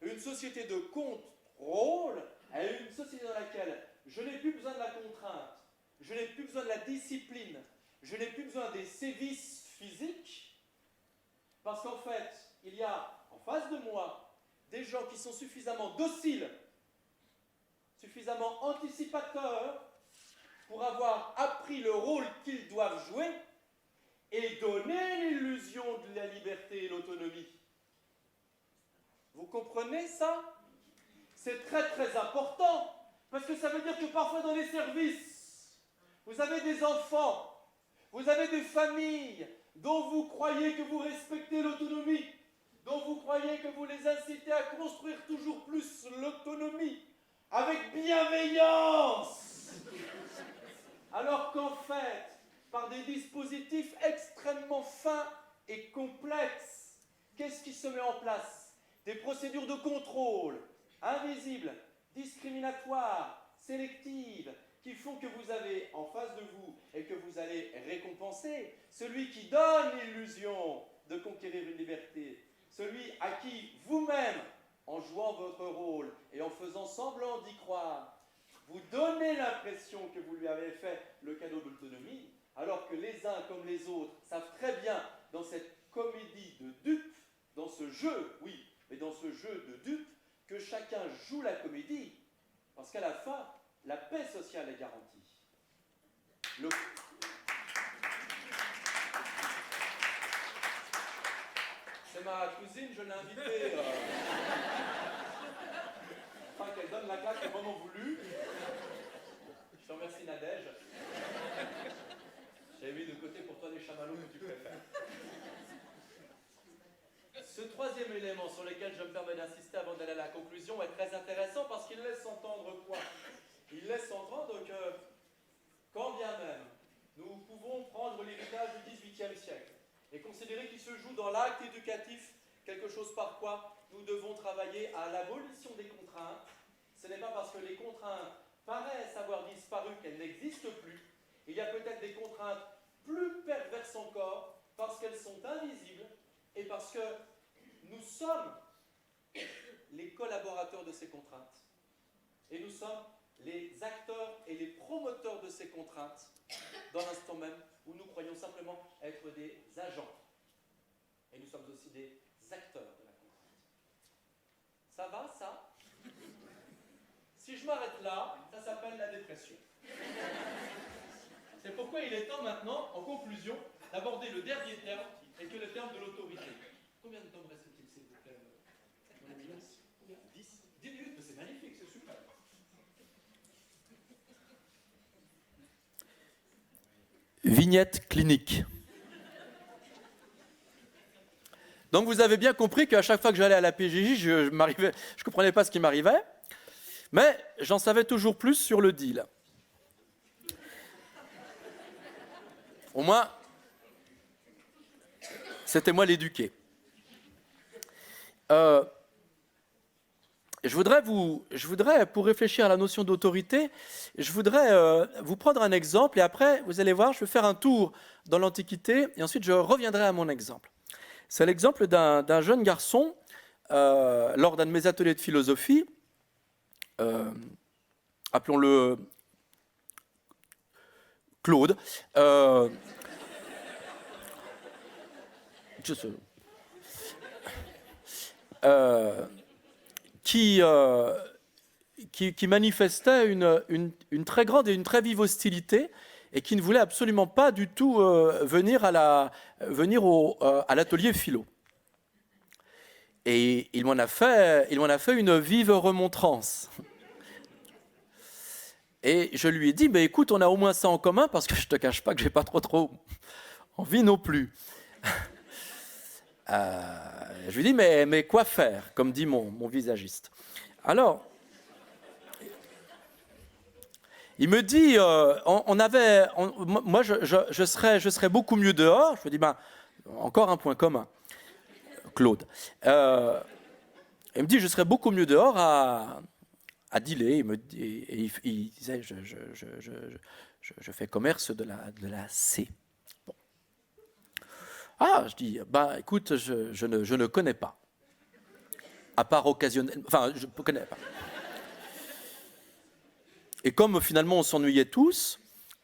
Une société de contrôle est une société dans laquelle je n'ai plus besoin de la contrainte, je n'ai plus besoin de la discipline, je n'ai plus besoin des sévices physiques, parce qu'en fait, il y a en face de moi des gens qui sont suffisamment dociles, suffisamment anticipateurs pour avoir appris le rôle qu'ils doivent jouer et donner l'illusion de la liberté et l'autonomie. Vous comprenez ça? C'est très très important, parce que ça veut dire que parfois dans les services, vous avez des enfants, vous avez des familles dont vous croyez que vous respectez l'autonomie, dont vous croyez que vous les incitez à construire toujours plus l'autonomie, avec bienveillance. Alors qu'en fait, par des dispositifs extrêmement fins et complexes, qu'est-ce qui se met en place? Des procédures de contrôle, invisibles, discriminatoires, sélectives, qui font que vous avez en face de vous et que vous allez récompenser celui qui donne l'illusion de conquérir une liberté, celui à qui vous-même, en jouant votre rôle et en faisant semblant d'y croire, vous donnez l'impression que vous lui avez fait le cadeau de l'autonomie, alors que les uns comme les autres savent très bien, dans cette comédie de dupes, dans ce jeu, oui, mais dans ce jeu de dupes, que chacun joue la comédie, parce qu'à la fin, la paix sociale est garantie. C'est ma cousine, je l'ai invitée, afin qu'elle donne la claque au moment voulu. Je te remercie, Nadège. J'ai mis de côté pour toi des chamallows que tu préfères. Ce troisième élément sur lequel je me permets d'insister avant d'aller à la conclusion est très intéressant parce qu'il laisse entendre quoi? Il laisse entendre que, quand bien même, nous pouvons prendre l'héritage du XVIIIe siècle et considérer qu'il se joue dans l'acte éducatif quelque chose par quoi nous devons travailler à l'abolition des contraintes. Ce n'est pas parce que les contraintes paraissent avoir disparu qu'elles n'existent plus. Il y a peut-être des contraintes plus perverses encore parce qu'elles sont invisibles et parce que nous sommes les collaborateurs de ces contraintes. Et nous sommes les acteurs et les promoteurs de ces contraintes dans l'instant même où nous croyons simplement être des agents. Et nous sommes aussi des acteurs de la contrainte. Ça va, ça? Si je m'arrête là, l'expression. C'est pourquoi il est temps maintenant, en conclusion, d'aborder le dernier terme, et que le terme de l'autorité. Combien de temps me reste-t-il, s'il vous plaît, mon ami? 10 minutes, mais c'est magnifique, c'est super. Vignette clinique. Donc vous avez bien compris qu'à chaque fois que j'allais à la PJJ, je ne comprenais pas ce qui m'arrivait, mais j'en savais toujours plus sur le deal. Au moins, c'était moi l'éduqué. Je voudrais, pour réfléchir à la notion d'autorité, je voudrais vous prendre un exemple et après, vous allez voir, je vais faire un tour dans l'Antiquité et ensuite je reviendrai à mon exemple. C'est l'exemple d'un jeune garçon lors d'un de mes ateliers de philosophie, appelons-le Claude, qui manifestait une très grande et une très vive hostilité et qui ne voulait absolument pas du tout venir à l'atelier philo. Et il m'en a fait une vive remontrance. Et je lui ai dit, mais écoute, on a au moins ça en commun, parce que je ne te cache pas que je n'ai pas trop envie non plus. Je lui dis, mais quoi faire, comme dit mon visagiste. Alors, il me dit, moi je serais beaucoup mieux dehors. Je lui dis, ben, encore un point commun, Claude. Il me dit, je serais beaucoup mieux dehors à dealer. Il disait, je fais commerce de la C. Bon. Ah, je dis, bah écoute, je ne connais pas. À part occasionnellement, enfin, je ne connais pas. Et comme finalement on s'ennuyait tous,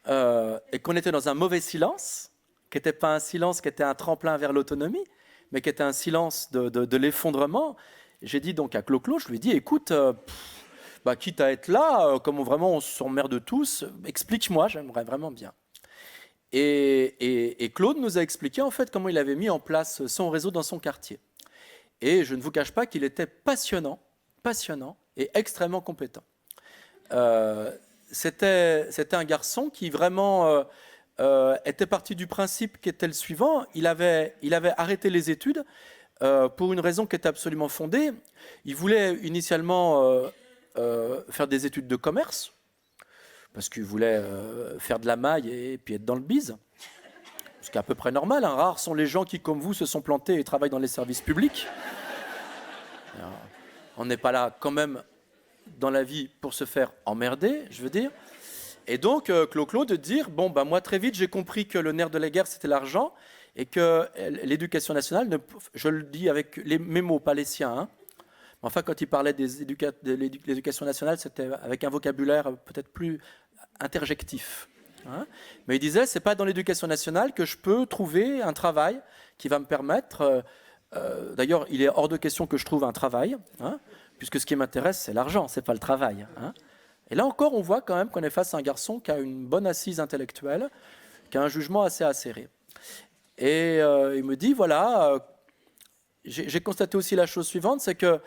et qu'on était dans un mauvais silence, qui n'était pas un silence qui était un tremplin vers l'autonomie, mais qui était un silence de l'effondrement, j'ai dit donc à Clo-Clo, je lui ai dit, écoute, quitte à être là, comme vraiment on s'emmerde tous, explique-moi, j'aimerais vraiment bien. Et Claude nous a expliqué en fait comment il avait mis en place son réseau dans son quartier. Et je ne vous cache pas qu'il était passionnant et extrêmement compétent. C'était un garçon qui vraiment était parti du principe qui était le suivant. Il avait arrêté les études pour une raison qui était absolument fondée. Il voulait initialement faire des études de commerce, parce qu'il voulait faire de la maille et puis être dans le bise. Ce qui est à peu près normal. Hein. Rares sont les gens qui, comme vous, se sont plantés et travaillent dans les services publics. Alors, on n'est pas là quand même dans la vie pour se faire emmerder, je veux dire. Et donc, Clo-Clo de dire, bon, moi très vite, j'ai compris que le nerf de la guerre, c'était l'argent, et que l'éducation nationale, je le dis avec mes mots, pas les siens, hein. Enfin, quand il parlait de l'éducation nationale, c'était avec un vocabulaire peut-être plus interjectif. Hein. Mais il disait, c'est pas dans l'éducation nationale que je peux trouver un travail qui va me permettre... d'ailleurs, il est hors de question que je trouve un travail, hein, puisque ce qui m'intéresse, c'est l'argent, c'est pas le travail. Hein. Et là encore, on voit quand même qu'on est face à un garçon qui a une bonne assise intellectuelle, qui a un jugement assez acéré. Et il me dit, voilà, j'ai constaté aussi la chose suivante, c'est que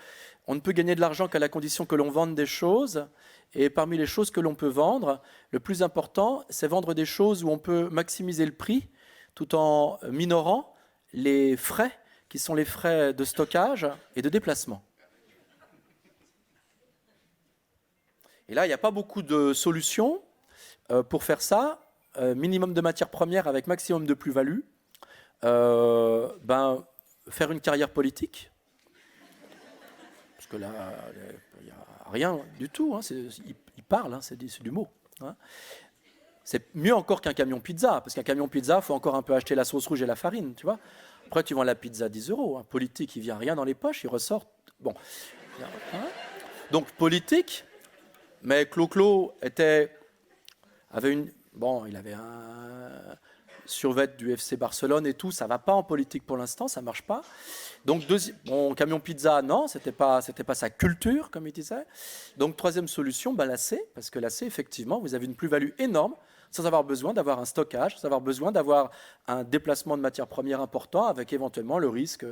on ne peut gagner de l'argent qu'à la condition que l'on vende des choses. Et parmi les choses que l'on peut vendre, le plus important, c'est vendre des choses où on peut maximiser le prix tout en minorant les frais, qui sont les frais de stockage et de déplacement. Et là, il n'y a pas beaucoup de solutions pour faire ça. Minimum de matières premières avec maximum de plus-value. Faire une carrière politique. Parce que là, il n'y a rien du tout. Hein, il parle, hein, c'est du mot. Hein. C'est mieux encore qu'un camion pizza. Parce qu'un camion pizza, il faut encore un peu acheter la sauce rouge et la farine, tu vois. Après, tu vends la pizza 10 €. Un politique, il vient rien dans les poches, il ressort. Bon. Hein. Donc, politique. Mais Clo-Clo il avait survêt du FC Barcelone et tout, ça va pas en politique pour l'instant, ça marche pas. Donc, camion pizza, non, c'était pas sa culture, comme il disait. Donc, troisième solution, la C, parce que la C, effectivement, vous avez une plus-value énorme, sans avoir besoin d'avoir un stockage, sans avoir besoin d'avoir un déplacement de matières premières important, avec éventuellement le risque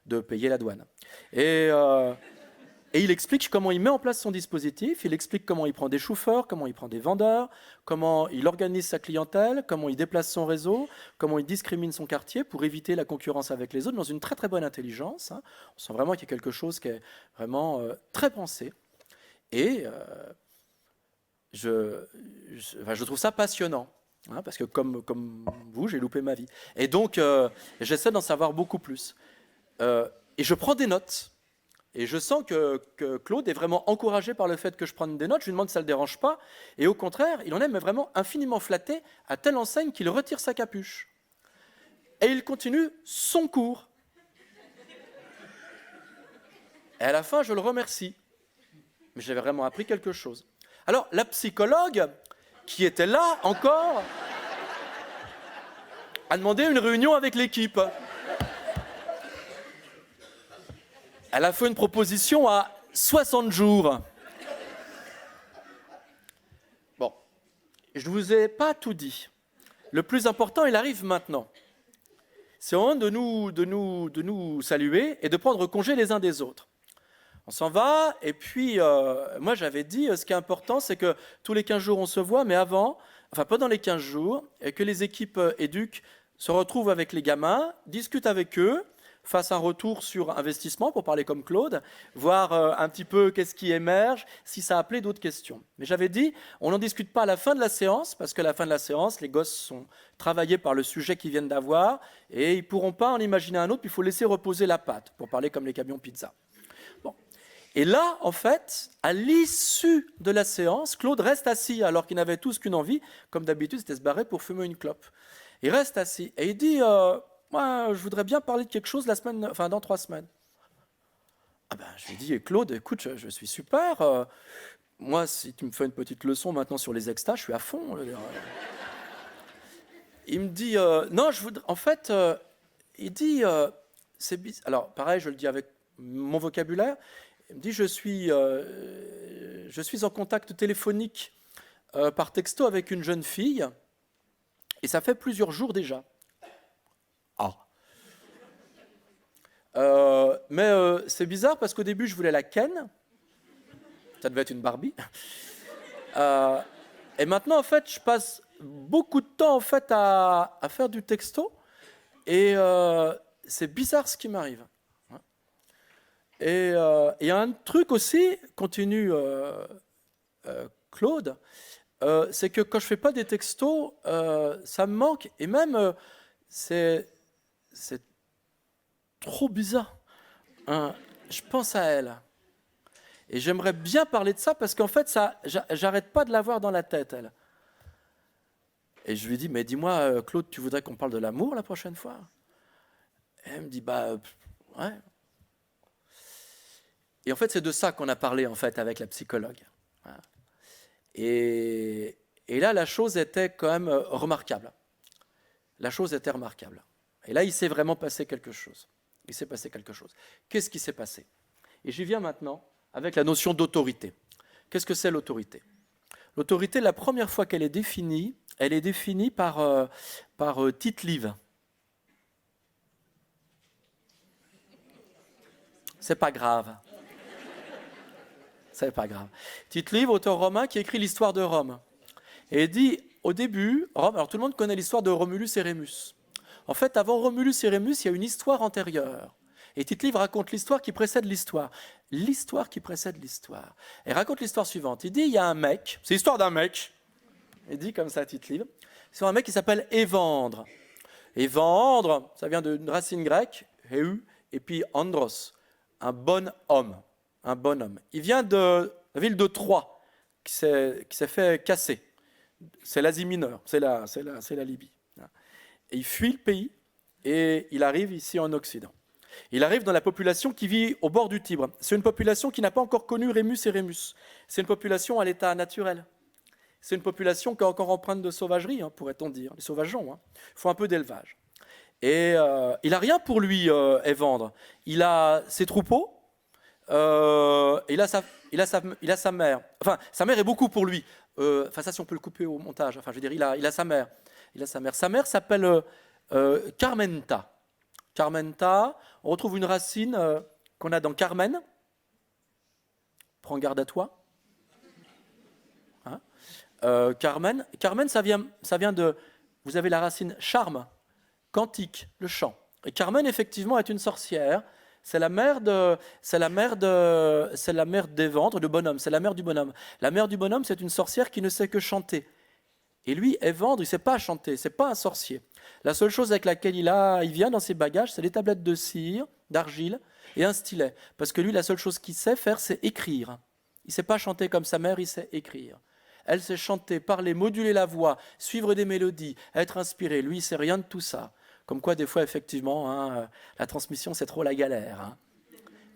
de payer la douane. Et il explique comment il met en place son dispositif, il explique comment il prend des chauffeurs, comment il prend des vendeurs, comment il organise sa clientèle, comment il déplace son réseau, comment il discrimine son quartier pour éviter la concurrence avec les autres dans une très très bonne intelligence. On sent vraiment qu'il y a quelque chose qui est vraiment très pensé. Et je trouve ça passionnant, parce que comme vous, j'ai loupé ma vie. Et donc, j'essaie d'en savoir beaucoup plus. Et je prends des notes. Et je sens que Claude est vraiment encouragé par le fait que je prenne des notes. Je lui demande si ça ne le dérange pas. Et au contraire, il en est mais vraiment infiniment flatté, à telle enseigne qu'il retire sa capuche. Et il continue son cours. Et à la fin, je le remercie. Mais j'avais vraiment appris quelque chose. Alors, la psychologue, qui était là encore, a demandé une réunion avec l'équipe. Elle a fait une proposition à 60 jours. Bon, je ne vous ai pas tout dit. Le plus important, il arrive maintenant. C'est au moment de nous saluer et de prendre congé les uns des autres. On s'en va, et puis moi j'avais dit, ce qui est important, c'est que tous les 15 jours on se voit, mais pendant les 15 jours, et que les équipes éduques se retrouvent avec les gamins, discutent avec eux, fassent un retour sur investissement, pour parler comme Claude, voir un petit peu qu'est-ce qui émerge, si ça a appelé d'autres questions. Mais j'avais dit, on n'en discute pas à la fin de la séance, parce qu'à la fin de la séance, les gosses sont travaillés par le sujet qu'ils viennent d'avoir, et ils ne pourront pas en imaginer un autre, puis il faut laisser reposer la pâte, pour parler comme les camions pizza. Bon. Et là, en fait, à l'issue de la séance, Claude reste assis, alors qu'il n'avait tous qu'une envie, comme d'habitude, c'était se barrer pour fumer une clope. Il reste assis, et il dit... moi, je voudrais bien parler de quelque chose dans 3 semaines. Je lui dis, Claude, écoute, je suis super. Moi, si tu me fais une petite leçon maintenant sur les extas, je suis à fond. Il me dit, non, je voudrais. En fait, il dit, c'est bizarre. Alors, pareil, je le dis avec mon vocabulaire. Il me dit, je suis en contact téléphonique par texto avec une jeune fille, et ça fait plusieurs jours déjà. Mais c'est bizarre parce qu'au début je voulais la ken, ça devait être une Barbie, et maintenant en fait je passe beaucoup de temps en fait à faire du texto, et c'est bizarre ce qui m'arrive. Et il y a un truc aussi, continue Claude, c'est que quand je fais pas des textos, ça me manque, et même c'est trop bizarre. Je pense à elle. Et j'aimerais bien parler de ça parce qu'en fait, j'arrête pas de l'avoir dans la tête, elle. Et je lui dis, mais dis-moi, Claude, tu voudrais qu'on parle de l'amour la prochaine fois? Et elle me dit, ouais. Et en fait, c'est de ça qu'on a parlé en fait avec la psychologue. Voilà. Et là, la chose était quand même remarquable. La chose était remarquable. Et là, il s'est vraiment passé quelque chose. Il s'est passé quelque chose. Qu'est-ce qui s'est passé? Et j'y viens maintenant avec la notion d'autorité. Qu'est-ce que c'est l'autorité? L'autorité, la première fois qu'elle est définie, elle est définie par Tite-Live. C'est pas grave. C'est pas grave. Tite-Live, auteur romain qui écrit l'histoire de Rome. Et il dit, au début, Rome, alors tout le monde connaît l'histoire de Romulus et Rémus. En fait, avant Romulus et Rémus, il y a une histoire antérieure. Et Tite-Live raconte l'histoire qui précède l'histoire. L'histoire qui précède l'histoire. Et raconte l'histoire suivante. Il dit, il y a un mec, c'est l'histoire d'un mec, il dit comme ça Tite-Live, c'est un mec qui s'appelle Évandre. Évandre, ça vient d'une racine grecque, heu, et puis andros, un bon homme. Un bonhomme. Il vient de la ville de Troie, qui s'est fait casser. C'est l'Asie mineure, c'est la Libye. Et il fuit le pays et il arrive ici en Occident. Il arrive dans la population qui vit au bord du Tibre. C'est une population qui n'a pas encore connu Rémus et Rémus. C'est une population à l'état naturel. c'est une population qui est encore empreinte de sauvagerie, pourrait-on dire, les sauvageons. Il faut un peu d'élevage. Et il n'a rien pour lui, Évandre. Il a ses troupeaux, il a sa mère. Enfin, sa mère est beaucoup pour lui. Ça, si on peut le couper au montage. Enfin, je veux dire, il a sa mère. Sa mère s'appelle Carmenta. Carmenta, on retrouve une racine qu'on a dans Carmen. Prends garde à toi. Carmen, ça vient de... Vous avez la racine charme, cantique, le chant. Et Carmen, effectivement, est une sorcière. C'est la mère d'Évandre, de bonhomme. C'est la mère du bonhomme. La mère du bonhomme, c'est une sorcière qui ne sait que chanter. Et lui, Évandre, il ne sait pas chanter, c'est pas un sorcier. La seule chose avec laquelle il vient dans ses bagages, c'est des tablettes de cire, d'argile et un stylet. Parce que lui, la seule chose qu'il sait faire, c'est écrire. Il ne sait pas chanter comme sa mère, il sait écrire. Elle sait chanter, parler, moduler la voix, suivre des mélodies, être inspiré. Lui, il ne sait rien de tout ça. Comme quoi, des fois, effectivement, la transmission, c'est trop la galère.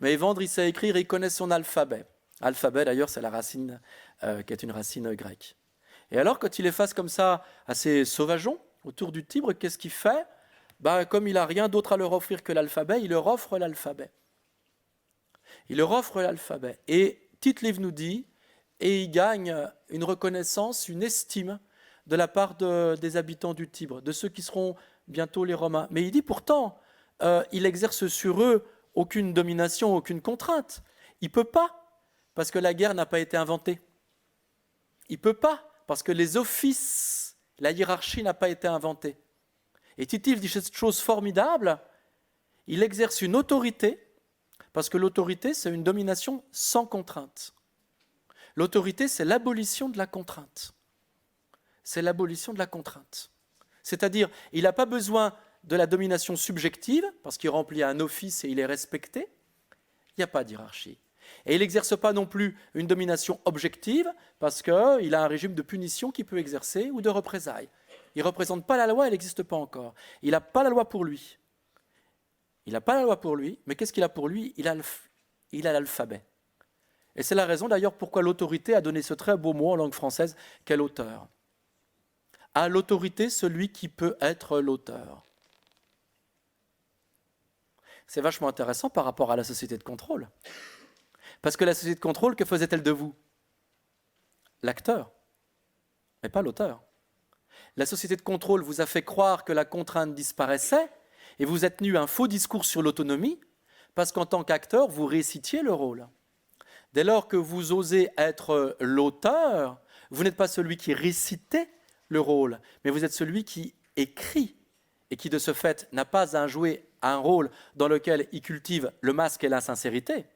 Mais Évandre, il sait écrire et il connaît son alphabet. Alphabet, d'ailleurs, c'est la racine qui est une racine grecque. Et alors, quand il est face comme ça à ces sauvageons autour du Tibre, qu'est-ce qu'il fait ? Comme il n'a rien d'autre à leur offrir que l'alphabet, il leur offre l'alphabet. Et Tite-Live nous dit, et il gagne une reconnaissance, une estime de la part des habitants du Tibre, de ceux qui seront bientôt les Romains. Mais il dit pourtant, il exerce sur eux aucune domination, aucune contrainte. Il ne peut pas, parce que la guerre n'a pas été inventée. Il ne peut pas, parce que les offices, la hiérarchie n'a pas été inventée. Et Tite-Live dit cette chose formidable, il exerce une autorité, parce que l'autorité, c'est une domination sans contrainte. L'autorité, c'est l'abolition de la contrainte. C'est-à-dire, il n'a pas besoin de la domination subjective, parce qu'il remplit un office et il est respecté. Il n'y a pas de hiérarchie. Et il n'exerce pas non plus une domination objective, parce qu'il a un régime de punition qu'il peut exercer ou de représailles. Il ne représente pas la loi, elle n'existe pas encore. Il n'a pas la loi pour lui. Mais qu'est-ce qu'il a pour lui ? Il a l'alphabet. Et c'est la raison d'ailleurs pourquoi l'autorité a donné ce très beau mot en langue française qu'est l'auteur. À l'autorité, celui qui peut être l'auteur. C'est vachement intéressant par rapport à la société de contrôle. Parce que la société de contrôle, que faisait-elle de vous ? L'acteur, mais pas l'auteur. La société de contrôle vous a fait croire que la contrainte disparaissait et vous êtes tenu un faux discours sur l'autonomie parce qu'en tant qu'acteur, vous récitiez le rôle. Dès lors que vous osez être l'auteur, vous n'êtes pas celui qui récitait le rôle, mais vous êtes celui qui écrit et qui, de ce fait, n'a pas à jouer un rôle dans lequel il cultive le masque et l'insincérité.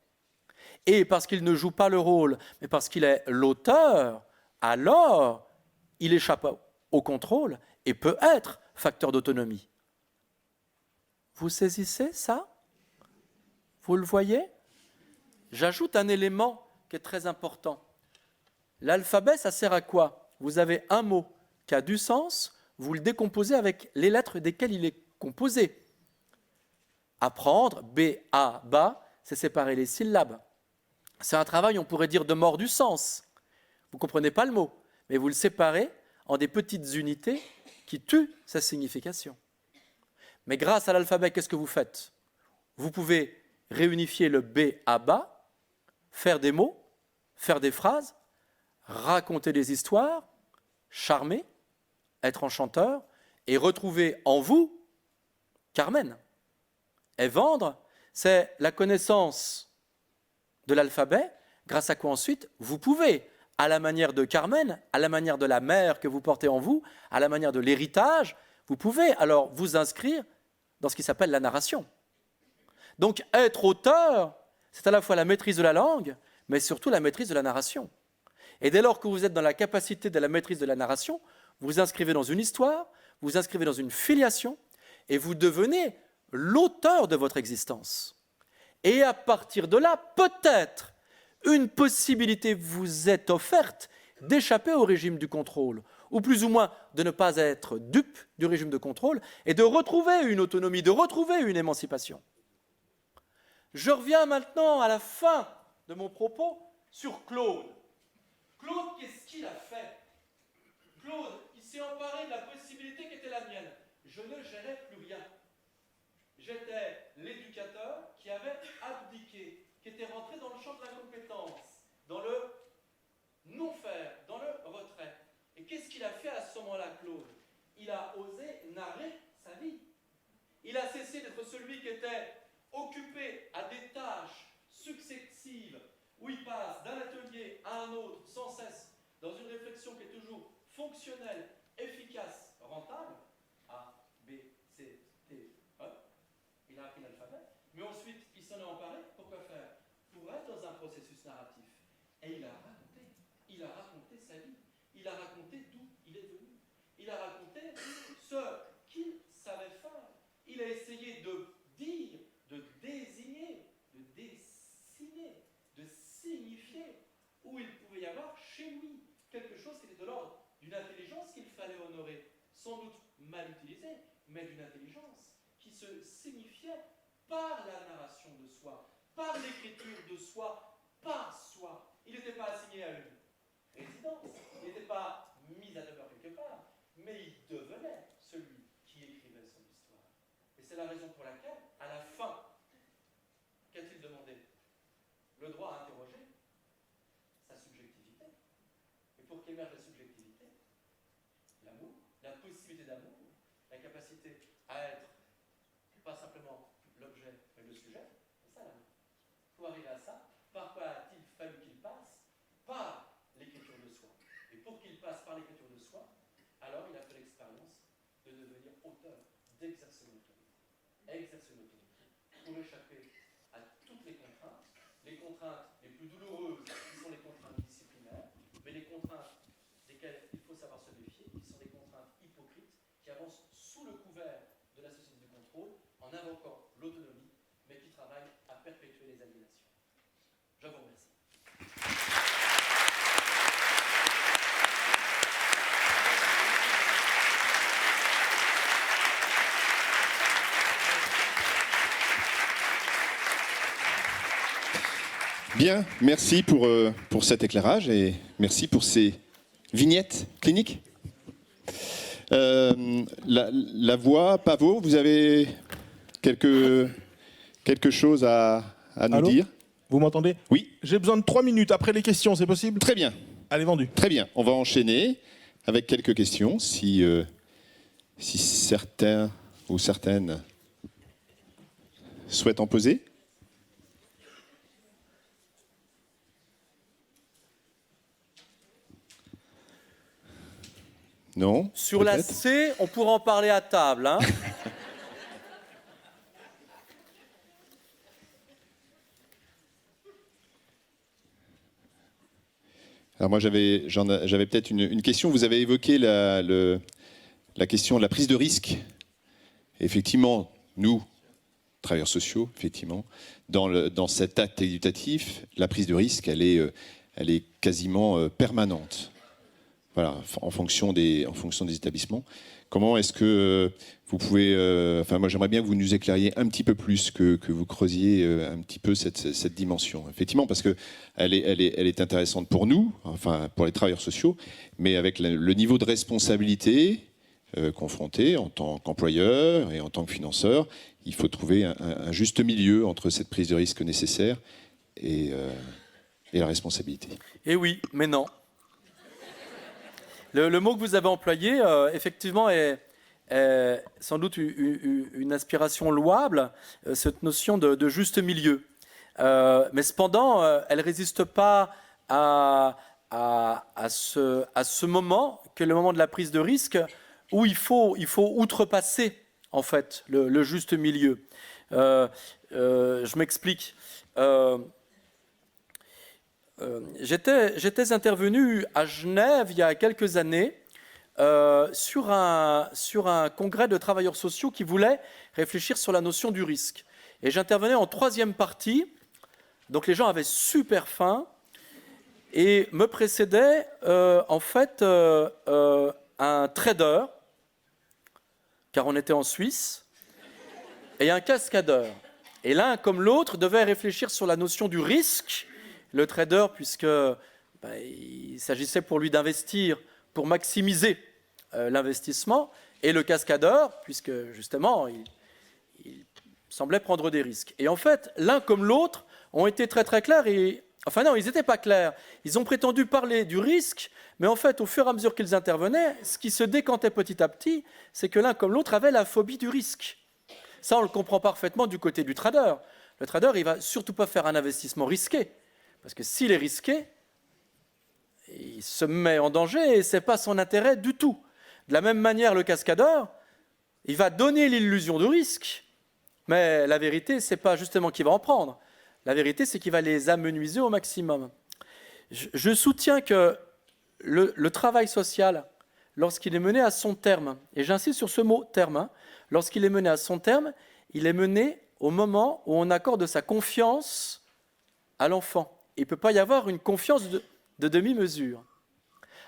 Et parce qu'il ne joue pas le rôle, mais parce qu'il est l'auteur, alors il échappe au contrôle et peut être facteur d'autonomie. Vous saisissez ça ? Vous le voyez ? J'ajoute un élément qui est très important. L'alphabet, ça sert à quoi ? Vous avez un mot qui a du sens, vous le décomposez avec les lettres desquelles il est composé. Apprendre, B, A, ba, c'est séparer les syllabes. C'est un travail, on pourrait dire, de mort du sens. Vous ne comprenez pas le mot, mais vous le séparez en des petites unités qui tuent sa signification. Mais grâce à l'alphabet, qu'est-ce que vous faites ? Vous pouvez réunifier le B à bas, faire des mots, faire des phrases, raconter des histoires, charmer, être enchanteur et retrouver en vous Carmen. Évandre, c'est la connaissance de l'alphabet, grâce à quoi ensuite vous pouvez, à la manière de Carmen, à la manière de la mère que vous portez en vous, à la manière de l'héritage, vous pouvez alors vous inscrire dans ce qui s'appelle la narration. Donc être auteur, c'est à la fois la maîtrise de la langue, mais surtout la maîtrise de la narration. Et dès lors que vous êtes dans la capacité de la maîtrise de la narration, vous vous inscrivez dans une histoire, vous vous inscrivez dans une filiation, et vous devenez l'auteur de votre existence. Et à partir de là, peut-être, une possibilité vous est offerte d'échapper au régime du contrôle, ou plus ou moins de ne pas être dupe du régime de contrôle, et de retrouver une autonomie, de retrouver une émancipation. Je reviens maintenant à la fin de mon propos sur Claude. Claude, qu'est-ce qu'il a fait ? je ne gérais plus rien. J'étais l'éducateur qui avait abdiqué, qui était rentré dans le champ de la compétence, dans le non-faire, dans le retrait. Et qu'est-ce qu'il a fait à ce moment-là, Claude? Il a osé narrer sa vie. Il a cessé d'être celui qui était occupé à des tâches successives, où il passe d'un atelier à un autre sans cesse, dans une réflexion qui est toujours fonctionnelle, efficace, rentable. A, B, C, T, E. Il a appris l'alphabet. Mais ensuite, il s'en est emparé. Pourquoi faire? Pour être dans un processus narratif. Et il a raconté. Il a raconté sa vie. Il a raconté d'où il est venu. Il a raconté ce qu'il savait faire. Il a essayé de dire, de désigner, de dessiner, de signifier où il pouvait y avoir chez lui quelque chose qui était de l'ordre d'une intelligence qu'il fallait honorer, sans doute mal utilisée, mais d'une intelligence qui se signifiait par la narration de soi, par l'écriture de soi, par soi. Il n'était pas assigné à une résidence, il n'était pas mis à demeure quelque part, mais il devenait celui qui écrivait son histoire. Et c'est la raison pour laquelle, à la fin, qu'a-t-il demandé? Le droit à interroger sa subjectivité. Et pour qu'émerge la subjectivité, l'amour, la possibilité d'amour, la capacité à être pas simplement l'objet, mais le sujet, c'est ça l'amour. Pour arriver à ça, par quoi a-t-il fallu qu'il passe? Par l'écriture de soi. Et pour qu'il passe par l'écriture de soi, alors il a fait l'expérience de devenir auteur, d'exercer l'autorité. Exercer l'autorité pour échapper à toutes les contraintes les plus douloureuses, qui sont les contraintes disciplinaires, mais les contraintes desquelles il faut savoir se méfier, qui sont des contraintes hypocrites, qui avancent sous le couvert de la société du contrôle, en invoquant l'autonomie, mais qui travaillent à perpétuer les aliénations. Je vous remercie. Bien, merci pour cet éclairage et merci pour ces vignettes cliniques. La voix, Pavot, vous avez quelque chose à nous dire? Vous m'entendez? Oui. J'ai besoin de 3 minutes après les questions, c'est possible? Très bien. Allez, vendu. Très bien. On va enchaîner avec quelques questions, si certains ou certaines souhaitent en poser. Non? Sur la C, on pourra en parler à table. Hein. Alors moi, j'avais peut-être une question. Vous avez évoqué la question de la prise de risque. Effectivement, nous, travailleurs sociaux, effectivement, dans cet acte éducatif, la prise de risque, elle est quasiment permanente. Voilà, en fonction des établissements. Comment est-ce que vous pouvez... moi, j'aimerais bien que vous nous éclairiez un petit peu plus, que vous creusiez un petit peu cette dimension. Effectivement, parce qu'elle est intéressante pour nous, enfin, pour les travailleurs sociaux, mais avec le niveau de responsabilité confronté en tant qu'employeur et en tant que financeur, il faut trouver un juste milieu entre cette prise de risque nécessaire et la responsabilité. Eh oui, mais non. Le mot que vous avez employé, effectivement, est sans doute une aspiration louable, cette notion de juste milieu. Mais cependant, elle ne résiste pas à ce moment, qui est le moment de la prise de risque, où il faut outrepasser, en fait, le juste milieu. Je m'explique. J'étais intervenu à Genève il y a quelques années sur un congrès de travailleurs sociaux qui voulait réfléchir sur la notion du risque. Et j'intervenais en 3e partie, donc les gens avaient super faim, et me précédait en fait un trader, car on était en Suisse, et un cascadeur. Et l'un comme l'autre devait réfléchir sur la notion du risque. Le trader, puisque il s'agissait pour lui d'investir, pour maximiser l'investissement, et le cascadeur, puisque justement, il semblait prendre des risques. Et en fait, l'un comme l'autre ont été très très clairs. Enfin non, ils n'étaient pas clairs. Ils ont prétendu parler du risque, mais en fait, au fur et à mesure qu'ils intervenaient, ce qui se décantait petit à petit, c'est que l'un comme l'autre avait la phobie du risque. Ça, on le comprend parfaitement du côté du trader. Le trader, il ne va surtout pas faire un investissement risqué, parce que s'il est risqué, il se met en danger et ce n'est pas son intérêt du tout. De la même manière, le cascadeur, il va donner l'illusion de risque, mais la vérité, ce n'est pas justement qu'il va en prendre. La vérité, c'est qu'il va les amenuiser au maximum. Je soutiens que le travail social, lorsqu'il est mené à son terme, et j'insiste sur ce mot « terme », lorsqu'il est mené à son terme, il est mené au moment où on accorde sa confiance à l'enfant. Il ne peut pas y avoir une confiance de demi-mesure.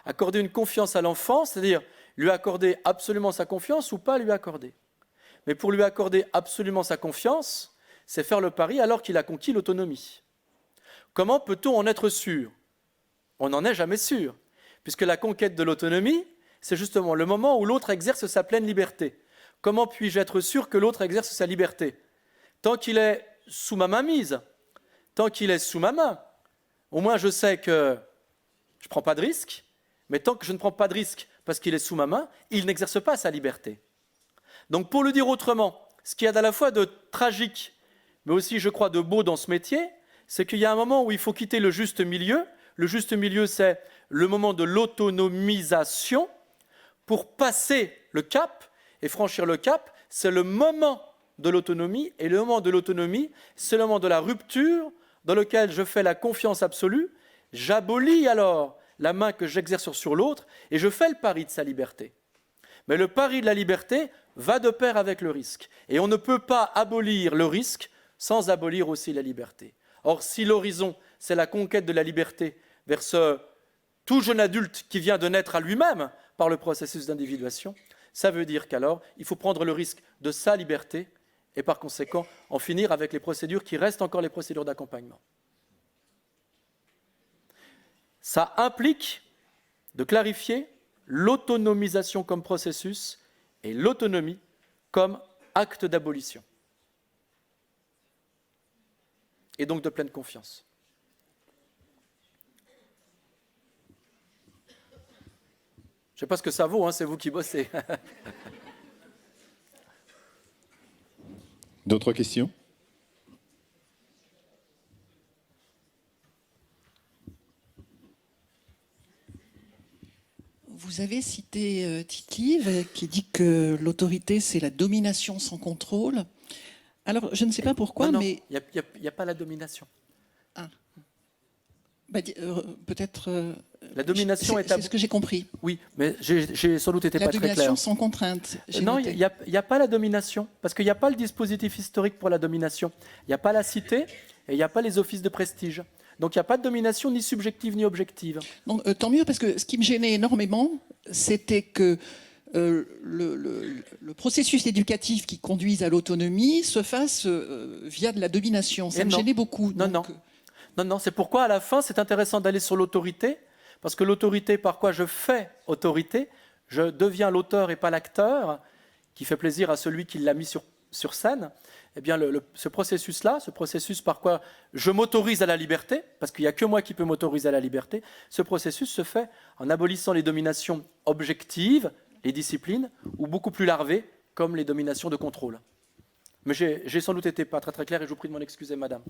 Accorder une confiance à l'enfant, c'est-à-dire lui accorder absolument sa confiance ou pas lui accorder. Mais pour lui accorder absolument sa confiance, c'est faire le pari alors qu'il a conquis l'autonomie. Comment peut-on en être sûr ? On n'en est jamais sûr, puisque la conquête de l'autonomie, c'est justement le moment où l'autre exerce sa pleine liberté. Comment puis-je être sûr que l'autre exerce sa liberté ? Tant qu'il est sous ma mainmise, tant qu'il est sous ma main, au moins je sais que je ne prends pas de risque, mais tant que je ne prends pas de risque parce qu'il est sous ma main, il n'exerce pas sa liberté. Donc pour le dire autrement, ce qu'il y a à la fois de tragique, mais aussi je crois de beau dans ce métier, c'est qu'il y a un moment où il faut quitter le juste milieu. Le juste milieu, c'est le moment de l'autonomisation pour passer le cap et franchir le cap, c'est le moment de l'autonomie, et le moment de l'autonomie, c'est le moment de la rupture dans lequel je fais la confiance absolue, j'abolis alors la main que j'exerce sur l'autre et je fais le pari de sa liberté. Mais le pari de la liberté va de pair avec le risque. Et on ne peut pas abolir le risque sans abolir aussi la liberté. Or, si l'horizon, c'est la conquête de la liberté vers ce tout jeune adulte qui vient de naître à lui-même par le processus d'individuation, ça veut dire qu'alors, il faut prendre le risque de sa liberté et par conséquent en finir avec les procédures qui restent encore les procédures d'accompagnement. Ça implique de clarifier l'autonomisation comme processus et l'autonomie comme acte d'abolition. Et donc de pleine confiance. Je ne sais pas ce que ça vaut, hein, c'est vous qui bossez. D'autres questions ? Vous avez cité Tite-Live qui dit que l'autorité, c'est la domination sans contrôle. Alors, je ne sais pas pourquoi, non, mais... il n'y a pas la domination. Ah. Bah, peut-être... La domination est... C'est ce que j'ai compris. Oui, mais j'ai sans doute été pas très clair. La domination sans contrainte. Non, il n'y a pas la domination, parce qu'il n'y a pas le dispositif historique pour la domination. Il n'y a pas la cité et il n'y a pas les offices de prestige. Donc il n'y a pas de domination ni subjective ni objective. Donc, tant mieux, parce que ce qui me gênait énormément, c'était que le processus éducatif qui conduise à l'autonomie se fasse via de la domination. Ça me gênait beaucoup. Non, c'est pourquoi à la fin, c'est intéressant d'aller sur l'autorité, parce que l'autorité, par quoi je fais autorité, je deviens l'auteur et pas l'acteur, qui fait plaisir à celui qui l'a mis sur scène. Eh bien, ce processus-là, ce processus par quoi je m'autorise à la liberté, parce qu'il n'y a que moi qui peux m'autoriser à la liberté, ce processus se fait en abolissant les dominations objectives, les disciplines, ou beaucoup plus larvées, comme les dominations de contrôle. Mais j'ai sans doute été pas très très clair et je vous prie de m'en excuser, madame.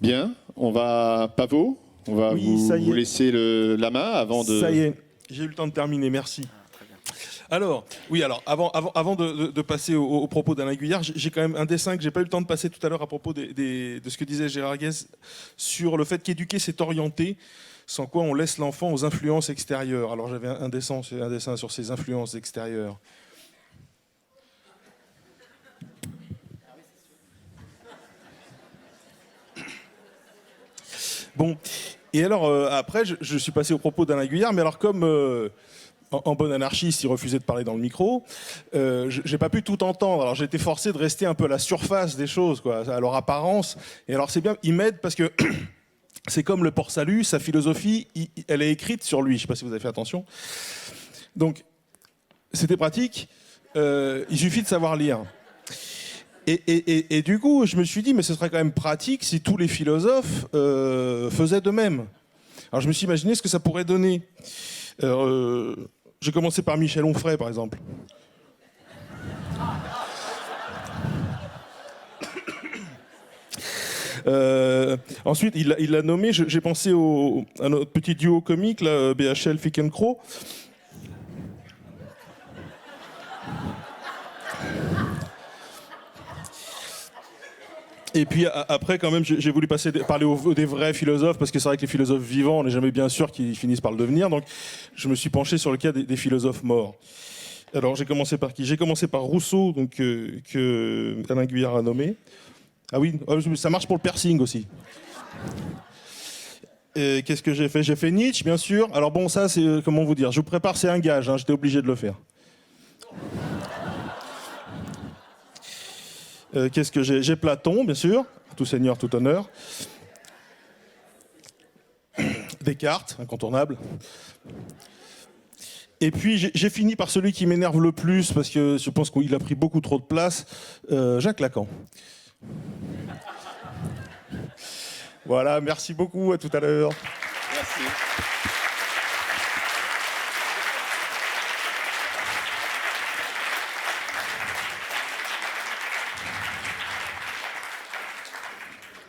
Bien, on va... Pavot, on va vous laisser la main avant de... Ça y est, j'ai eu le temps de terminer, merci. Alors, avant de passer au propos d'Alain Guyard, j'ai quand même un dessin que j'ai pas eu le temps de passer tout à l'heure à propos de ce que disait Gérard Guez sur le fait qu'éduquer, c'est orienter, sans quoi on laisse l'enfant aux influences extérieures. Alors j'avais un dessin sur ces influences extérieures. Bon, et alors après, je suis passé au propos d'Alain Guyard, mais alors comme en bon anarchiste, il refusait de parler dans le micro, j'ai pas pu tout entendre. Alors j'ai été forcé de rester un peu à la surface des choses, quoi, à leur apparence. Et alors c'est bien, il m'aide parce que c'est comme le Port-Salut, sa philosophie, elle est écrite sur lui. Je ne sais pas si vous avez fait attention. Donc, c'était pratique. Il suffit de savoir lire. Et du coup, je me suis dit, mais ce serait quand même pratique si tous les philosophes faisaient de même. Alors, je me suis imaginé ce que ça pourrait donner. J'ai commencé par Michel Onfray, par exemple. Ensuite, il l'a nommé, j'ai pensé à notre petit duo comique, là, BHL Fickencrow. Et puis après, quand même, j'ai voulu parler des vrais philosophes, parce que c'est vrai que les philosophes vivants, on n'est jamais bien sûr qu'ils finissent par le devenir. Donc, je me suis penché sur le cas des philosophes morts. Alors, j'ai commencé par qui? J'ai commencé par Rousseau, donc, que Alain Guyard a nommé. Ah oui, ça marche pour le piercing aussi. Qu'est-ce que j'ai fait? J'ai fait Nietzsche, bien sûr. Alors bon, ça, c'est, comment vous dire? Je vous prépare, c'est un gage, hein, j'étais obligé de le faire. Qu'est-ce que j'ai? J'ai Platon, bien sûr, tout seigneur, tout honneur. Descartes, incontournable. Et puis j'ai fini par celui qui m'énerve le plus, parce que je pense qu'il a pris beaucoup trop de place, Jacques Lacan. Voilà, merci beaucoup, à tout à l'heure. Merci.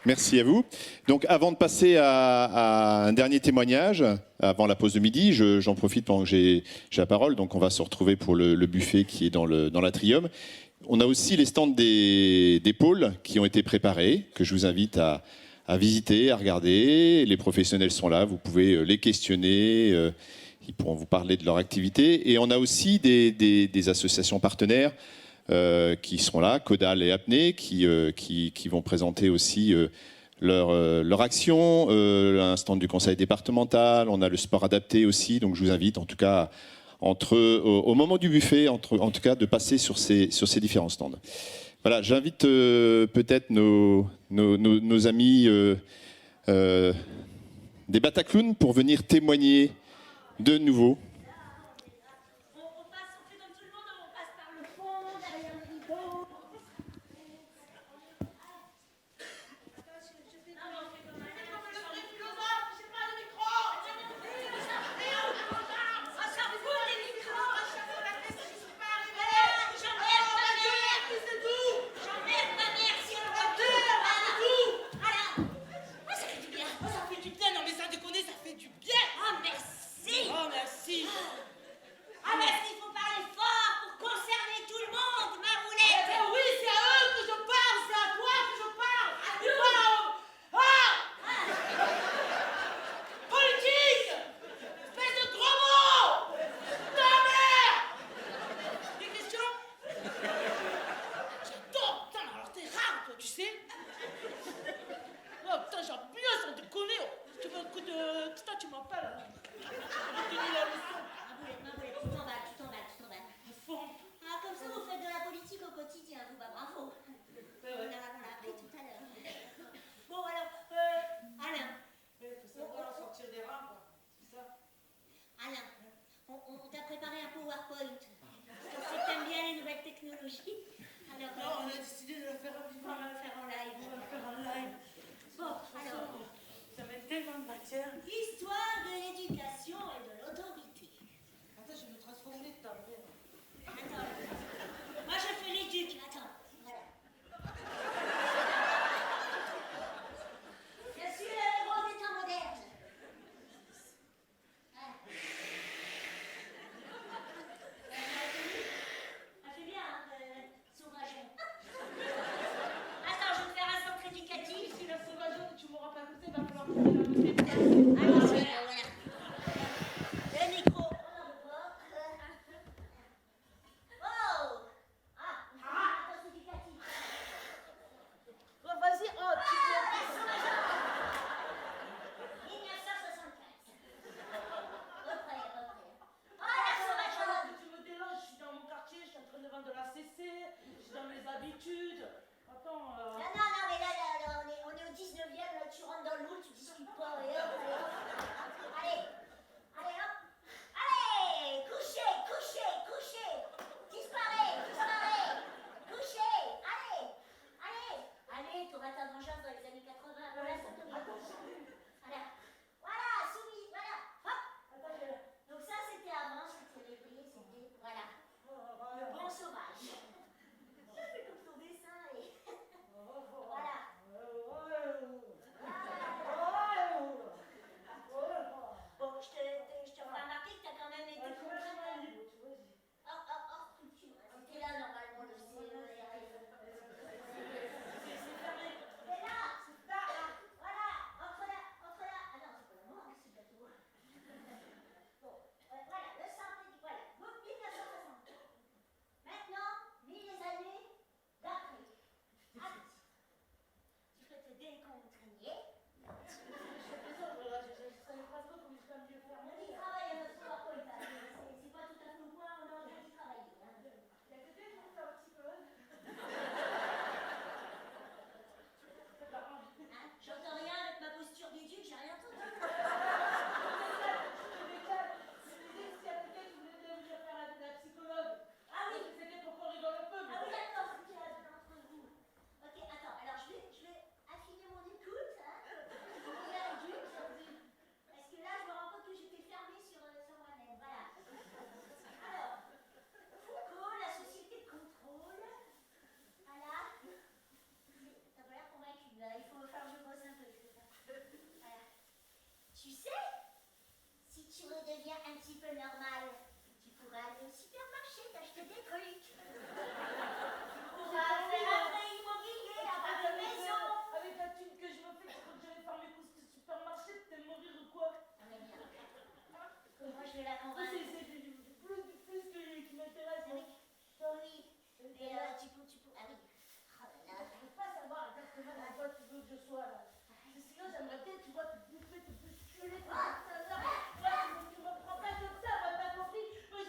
Merci à vous. Donc, avant de passer à un dernier témoignage, avant la pause de midi, j'en profite pendant que j'ai la parole. Donc, on va se retrouver pour le buffet qui est dans l'atrium. On a aussi les stands des pôles qui ont été préparés, que je vous invite à visiter, à regarder. Les professionnels sont là, vous pouvez les questionner, ils pourront vous parler de leur activité. Et on a aussi des associations partenaires qui seront là, Caudal et Apnée, qui vont présenter aussi leur action, un stand du conseil départemental, on a le sport adapté aussi, donc je vous invite en tout cas au moment du buffet, en tout cas de passer sur ces différents stands. Voilà, j'invite peut-être nos amis des Bataclowns pour venir témoigner de nouveau. Histoire de l'éducation et de l'autorité. Attends, je vais me transformer de ta mère. Attends. Moi, je fais l'éduc. Attends. Voilà. tu redeviens un petit peu normal, tu pourras aller au supermarché t'acheter des trucs. Tu pourras faire un vrai immobilier, avoir une maison. Avec la thune que je me fais quand j'allais faire mes courses au supermarché, t'es mourir ou quoi? Ah, mais bien. Moi, je vais la convaincre. C'est plus qui m'intéresse. Oui. Mais tu peux. Ah oui. Oh là là. Je veux pas savoir exactement dans quoi tu veux que je sois là. Sinon, j'aimerais bien, tu vois, te bouffer, te bousculer, te faire ça. Là, tu me prends pas comme ça, t'as compris? Moi,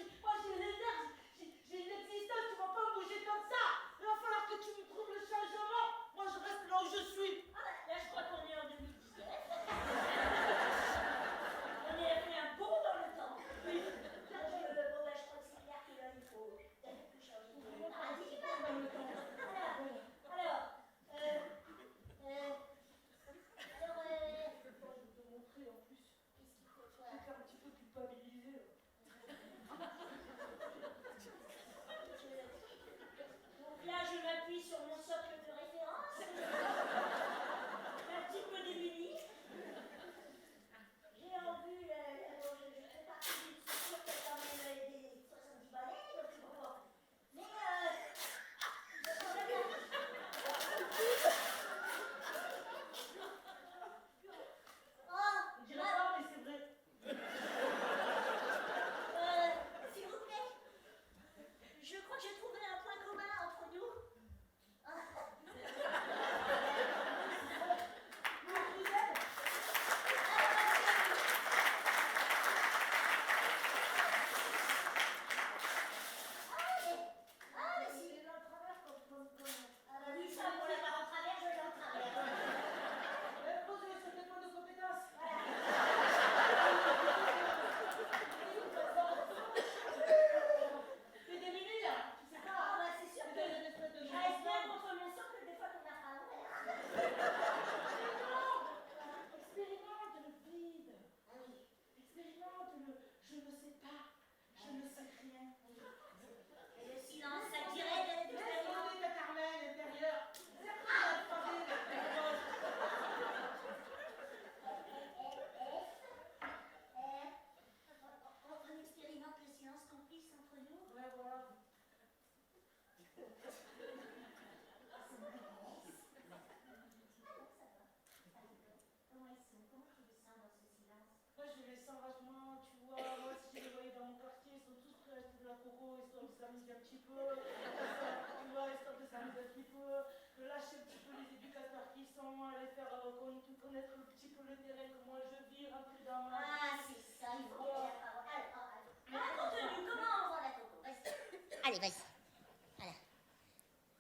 j'ai les nerfs, j'ai une existence, tu vas pas bouger comme ça. Il va falloir que tu me trouves le changement. Moi, je reste là où je suis. Là, je crois qu'on est en 2019. On est fait un bond dans le temps. Oui. Bon, bah, je crois que c'est clair que là, il faut changer de paradigme. Dans le temps. Alors, Je vais te montrer en plus. qu'est-ce qu'il faut, Je toi? vais te faire un petit peu culpabiliser. Donc là, je m'appuie sur mon socle de référence. Un petit peu démuni. J'ai en vue, je fais partie d'une structure qui a quand même des 70 balais, donc c'est bon. Mais, je quand même On dirait pas, mais c'est vrai. s'il vous plaît, je crois que j'ai trouvé un point commun entre nous. Ah, mais si. C'est là à travers comme. Ah, bah oui, ça, pour la barre en travers, je l'ai en travers. Posez sur tes points de compétence. T'es démuni là, tu sais pas. Ah, bah c'est sûr que T'es une espèce de je reste bien contre mon socle des fois qu'on a pas à l'envers. Expérimente le vide. Ah oui. Expérimente le je ne sais pas. Je ne sais rien. Et le silence, ça dirait d'être Laisse différent. tomber ta Carmen intérieure. Serre-toi la On expérimente le silence complice entre nous. Ouais, voilà. Comment ils sont? Comment tu le sens dans ce silence? Moi, je les sens vachement, tu vois. Moi, si je les voyais dans mon quartier, ils sont tous prêts à acheter de la coco, histoire de s'amuser un petit peu. Tu vois, histoire de s'amuser un petit peu. De lâcher un petit peu les éducateurs qui sont, aller faire connaître un petit peu le terrain, que moi je vis, rentrer dans ma. Ah, c'est ça, il faut donner la parole. Alors, raconte-nous, comment on vend la coco? Vas-y. Allez, vas-y. Voilà.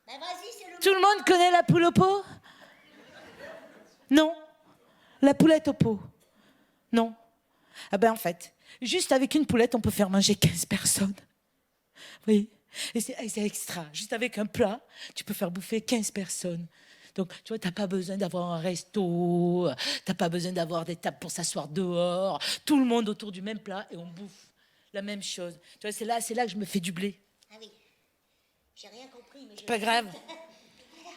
Ben vas-y, c'est le... Tout le monde connaît la poule au pot? Non. La poulette au pot? Non. Ah ben en fait, juste avec une poulette, on peut faire manger 15 personnes. Oui. Et c'est extra. Juste avec un plat, tu peux faire bouffer 15 personnes. Donc, tu vois, t'as pas besoin d'avoir un resto, t'as pas besoin d'avoir des tables pour s'asseoir dehors. Tout le monde autour du même plat et on bouffe la même chose. Tu vois, c'est là que je me fais du blé. Ah oui. J'ai rien compris, mais je... C'est pas grave.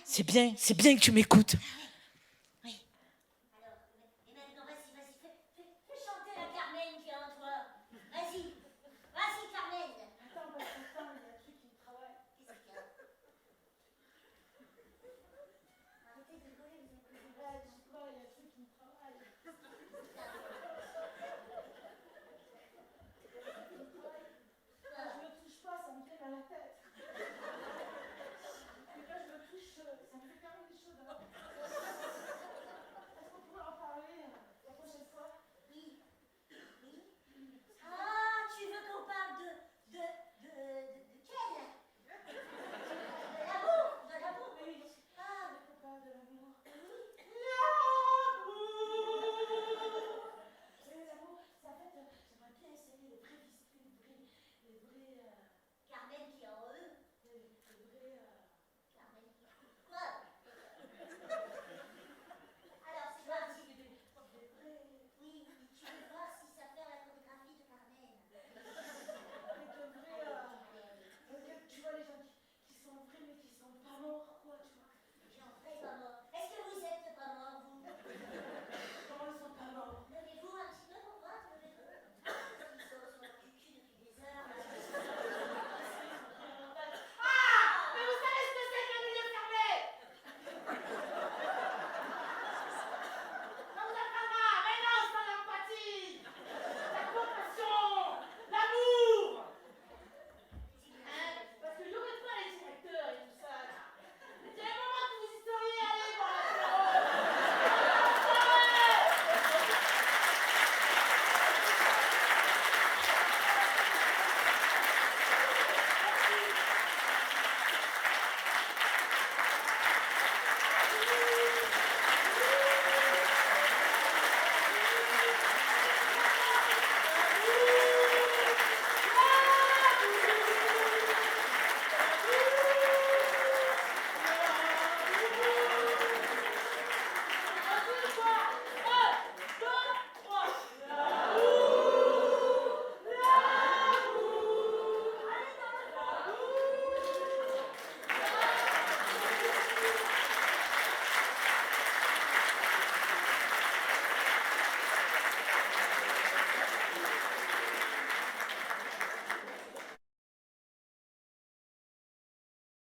C'est bien que tu m'écoutes.